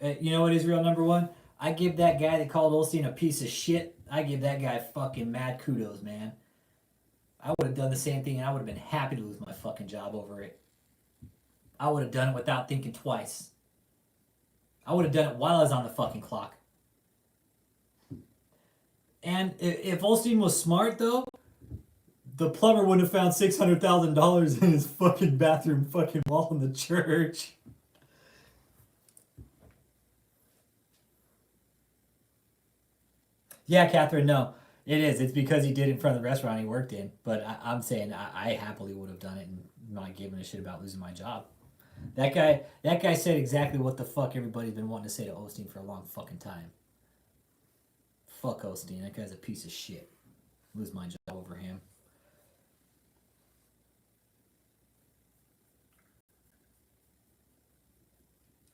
You know what is real number one? I give that guy that called Olstein a piece of shit. I give that guy fucking mad kudos, man. I would have done the same thing and I would have been happy to lose my fucking job over it. I would have done it without thinking twice. I would have done it while I was on the fucking clock. And if Olstein was smart, though, the plumber wouldn't have found $600,000 in his fucking bathroom fucking wall in the church. Yeah, Catherine, no. It is. It's because he did it in front of the restaurant he worked in. But I'm saying I happily would have done it and not given a shit about losing my job. That guy said exactly what the fuck everybody's been wanting to say to Osteen for a long fucking time. Fuck Osteen. That guy's a piece of shit. Lose my job over him.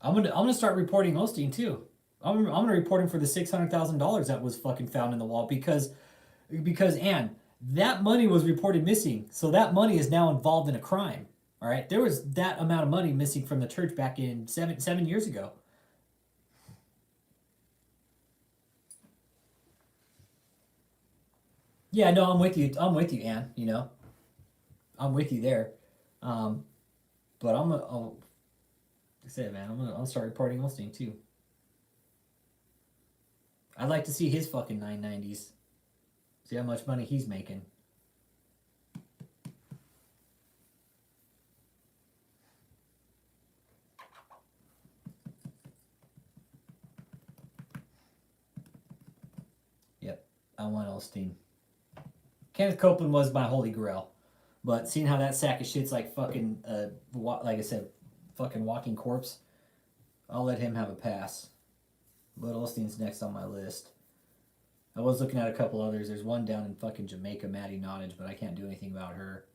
I'm gonna start reporting Osteen too. I'm gonna report him for the $600,000 that was fucking found in the wall because Ann, that money was reported missing. So that money is now involved in a crime. All right, there was that amount of money missing from the church back in seven years ago. Yeah, no, I'm with you. I'm with you, Ann. You know, I'm with you there. Um, but I'll say it, man. I'll start reporting Osteen too. I'd like to see his fucking 990s. See how much money he's making. Yep, I want Osteen. Kenneth Copeland was my holy grail, but seeing how that sack of shit's like fucking, like I said, fucking walking corpse, I'll let him have a pass. But Osteen's next on my list. I was looking at a couple others. There's one down in fucking Jamaica, Maddie Nottage, but I can't do anything about her.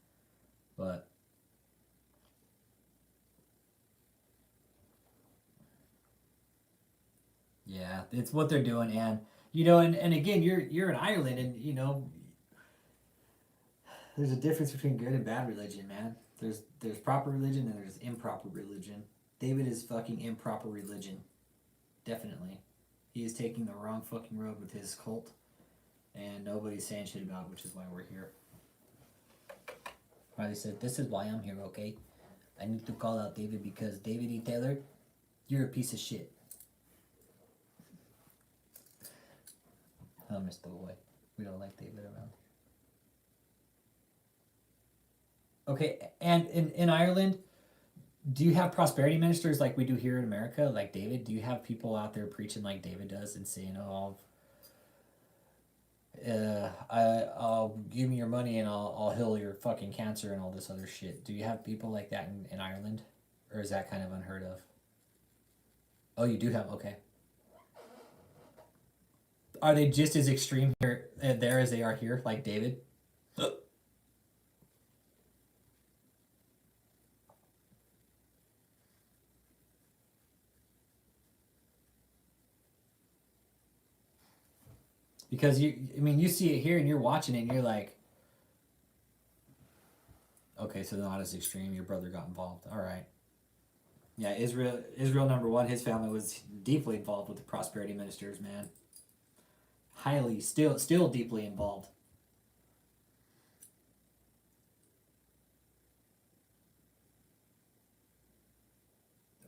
But yeah, it's what they're doing, and you know, and again, you're in Ireland, and you know, there's a difference between good and bad religion, man. There's proper religion and there's improper religion. David is fucking improper religion, definitely. He is taking the wrong fucking road with his cult, and nobody's saying shit about it, which is why we're here. Riley said, "This is why I'm here, okay? I need to call out David because David E. Taylor, you're a piece of shit." Oh, Mr. Boy. We don't like David around. Okay, and in Ireland, do you have prosperity ministers like we do here in America, like David? Do you have people out there preaching like David does and saying, "Oh, I'll give me your money and I'll heal your fucking cancer and all this other shit"? Do you have people like that in Ireland, or is that kind of unheard of? Oh, you do have, okay. Are they just as extreme here there as they are here, like David? Because you see it here and you're watching it and you're like, okay, so not as extreme. Your brother got involved. All right. Yeah, Israel number one. His family was deeply involved with the prosperity ministers, man. Highly, still deeply involved.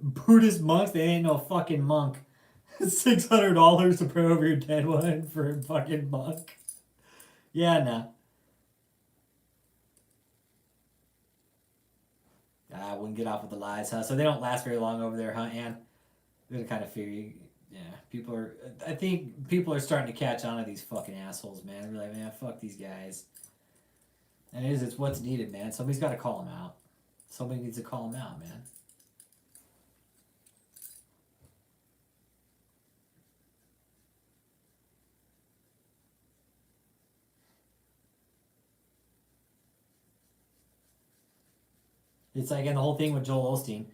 Buddhist monks, they ain't no fucking monk. $600 to pray over your dead one for a fucking monk. Yeah, nah. I wouldn't get off with the lies, huh? So they don't last very long over there, huh, Ann? They're kind of fear you. Yeah, people are. I think people are starting to catch on to these fucking assholes, man. They're like, man, fuck these guys. And it's what's needed, man. Somebody's got to call them out. Somebody needs to call them out, man. It's like, and the whole thing with Joel Osteen.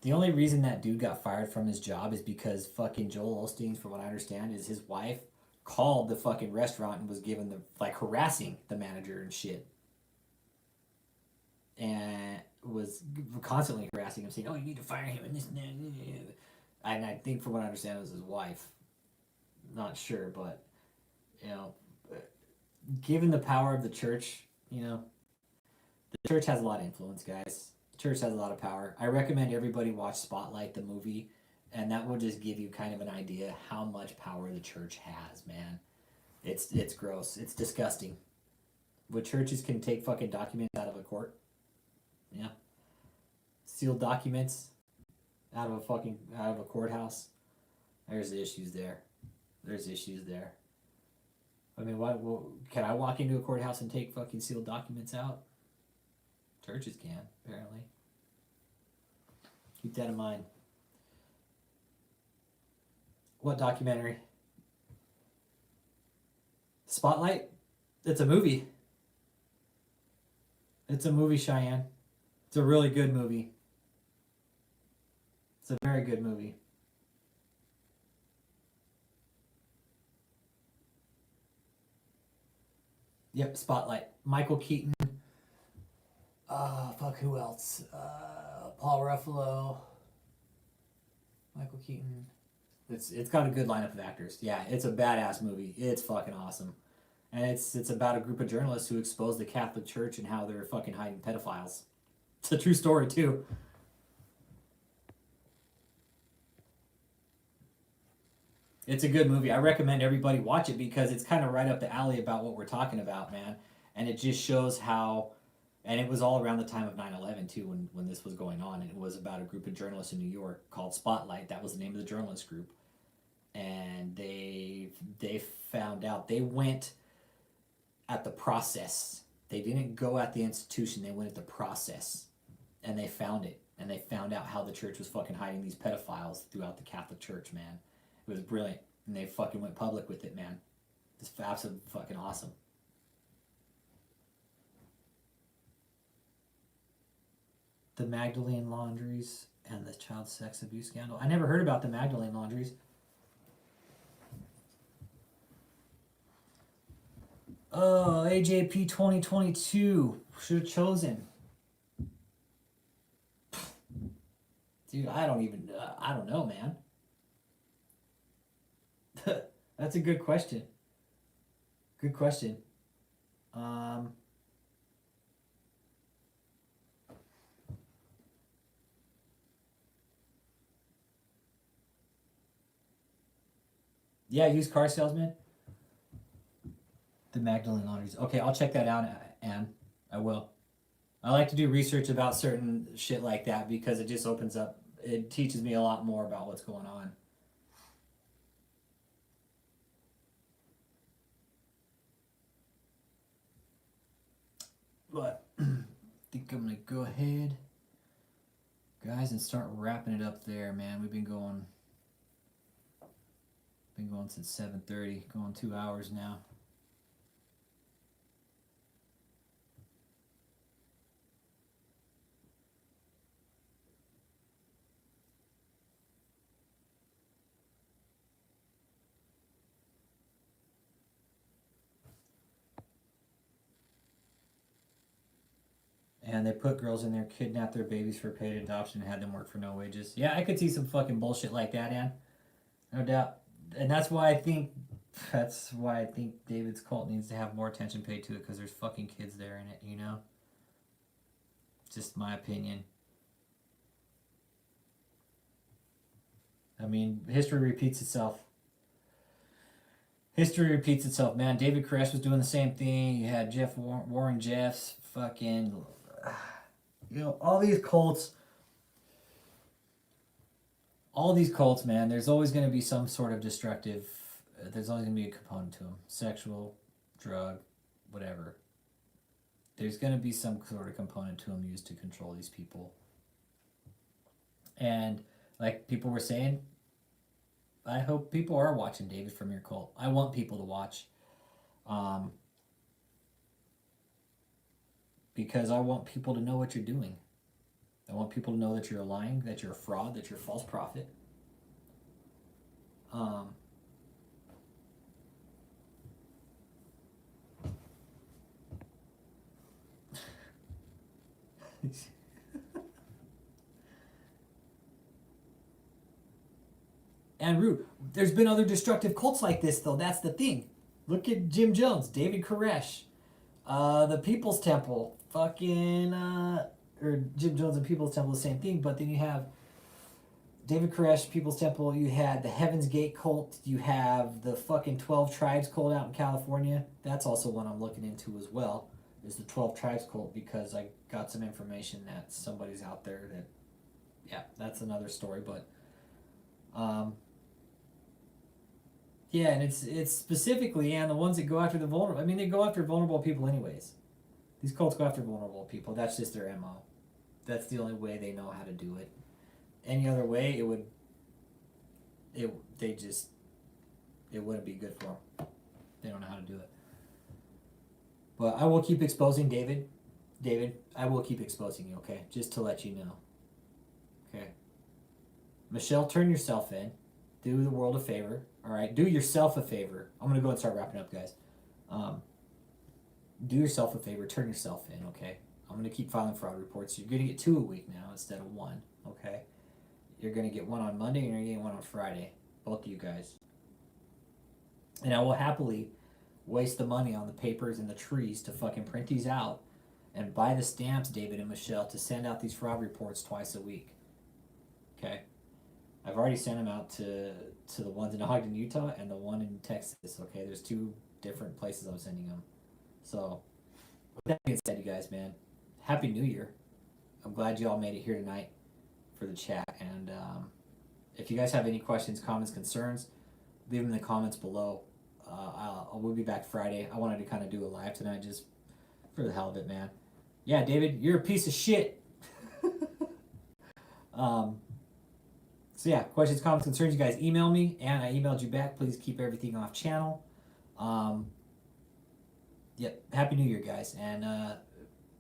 The only reason that dude got fired from his job is because fucking Joel Osteen, from what I understand, is his wife called the fucking restaurant and was given the, like, harassing the manager and shit. And was constantly harassing him, saying, "Oh, you need to fire him," and this and that. And I think, from what I understand, it was his wife. Not sure, but you know, given the power of the church, you know, the church has a lot of influence, guys. The church has a lot of power. I recommend everybody watch Spotlight, the movie, and that will just give you kind of an idea how much power the church has, man. It's gross. It's disgusting. What churches can take fucking documents out of a court. Yeah. Sealed documents out of a courthouse. There's issues there. There's issues there. I mean, can I walk into a courthouse and take fucking sealed documents out? Churches can, apparently. Keep that in mind. What documentary? Spotlight? It's a movie. It's a movie, Cheyenne. It's a really good movie. It's a very good movie. Yep, Spotlight. Michael Keaton. Fuck, who else? Paul Ruffalo. Michael Keaton. It's got a good lineup of actors. Yeah, it's a badass movie. It's fucking awesome. And it's about a group of journalists who expose the Catholic Church and how they're fucking hiding pedophiles. It's a true story, too. It's a good movie. I recommend everybody watch it because it's kind of right up the alley about what we're talking about, man. And it just shows how, and it was all around the time of 9/11 too, when this was going on. And it was about a group of journalists in New York called Spotlight. That was the name of the journalist group. And they found out, they went at the process. They didn't go at the institution, they went at the process. And they found it. And they found out how the church was fucking hiding these pedophiles throughout the Catholic Church, man. It was brilliant. And they fucking went public with it, man. It's absolutely fucking awesome. The Magdalene laundries and the child sex abuse scandal. I never heard about the Magdalene laundries. Oh, AJP 2022. Should have chosen. Dude, I don't know, man. That's a good question. Good question. Yeah, used car salesman. The Magdalene laundries. Okay, I'll check that out, Anne. I will. I like to do research about certain shit like that because it just opens up, it teaches me a lot more about what's going on. But I think I'm gonna go ahead, guys, and start wrapping it up there, man. We've been going since 7:30, going 2 hours now. And they put girls in there, kidnapped their babies for paid adoption, and had them work for no wages. Yeah, I could see some fucking bullshit like that, Ann. No doubt. And that's why I think David's cult needs to have more attention paid to it, because there's fucking kids there in it, you know? Just my opinion. I mean, history repeats itself. History repeats itself, man. David Koresh was doing the same thing. You had Warren Jeffs, fucking... You know, all these cults, man, there's always going to be some sort of destructive, there's always going to be a component to them. Sexual, drug, whatever. There's going to be some sort of component to them used to control these people. And like people were saying, I hope people are watching, David, from your cult. I want people to watch. Because I want people to know what you're doing. I want people to know that you're lying, that you're a fraud, that you're a false prophet. And rude. There's been other destructive cults like this, though. That's the thing. Look at Jim Jones, David Koresh, the People's Temple, fucking, or Jim Jones and People's Temple, the same thing. But then you have David Koresh, People's Temple. You had the Heaven's Gate cult. You have the fucking 12 Tribes cult out in California. That's also one I'm looking into as well. Is the 12 Tribes cult, because I got some information that somebody's out there that, yeah, that's another story. But yeah, and it's specifically, and the ones that go after the vulnerable. I mean, they go after vulnerable people anyways. These cults go after vulnerable people. That's just their MO. That's the only way they know how to do it. Any other way, it wouldn't be good for them. They don't know how to do it. But I will keep exposing David. David, I will keep exposing you, okay? Just to let you know. Okay. Michelle, turn yourself in. Do the world a favor. All right? Do yourself a favor. I'm going to go and start wrapping up, guys. Do yourself a favor. Turn yourself in, okay? I'm going to keep filing fraud reports. You're going to get 2 a week now instead of 1, okay? You're going to get 1 on Monday and you're going to get 1 on Friday. Both of you guys. And I will happily waste the money on the papers and the trees to fucking print these out and buy the stamps, David and Michelle, to send out these fraud reports twice a week. Okay? I've already sent them out to the ones in Ogden, Utah, and the one in Texas. Okay, there's 2 different places I'm sending them. So, with that being said, you guys, man, Happy New Year. I'm glad you all made it here tonight for the chat. And if you guys have any questions, comments, concerns, leave them in the comments below. We'll be back Friday. I wanted to kind of do a live tonight just for the hell of it, man. Yeah, David, you're a piece of shit. So yeah, questions, comments, concerns, you guys email me, and I emailed you back. Please keep everything off channel. Yep, Happy New Year, guys, and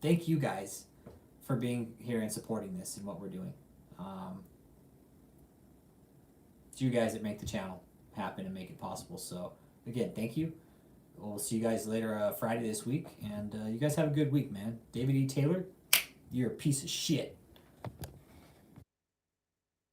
thank you guys for being here and supporting this and what we're doing. It's you guys that make the channel happen and make it possible. So again, thank you. We'll see you guys later Friday this week, and you guys have a good week, man. David E. Taylor, you're a piece of shit.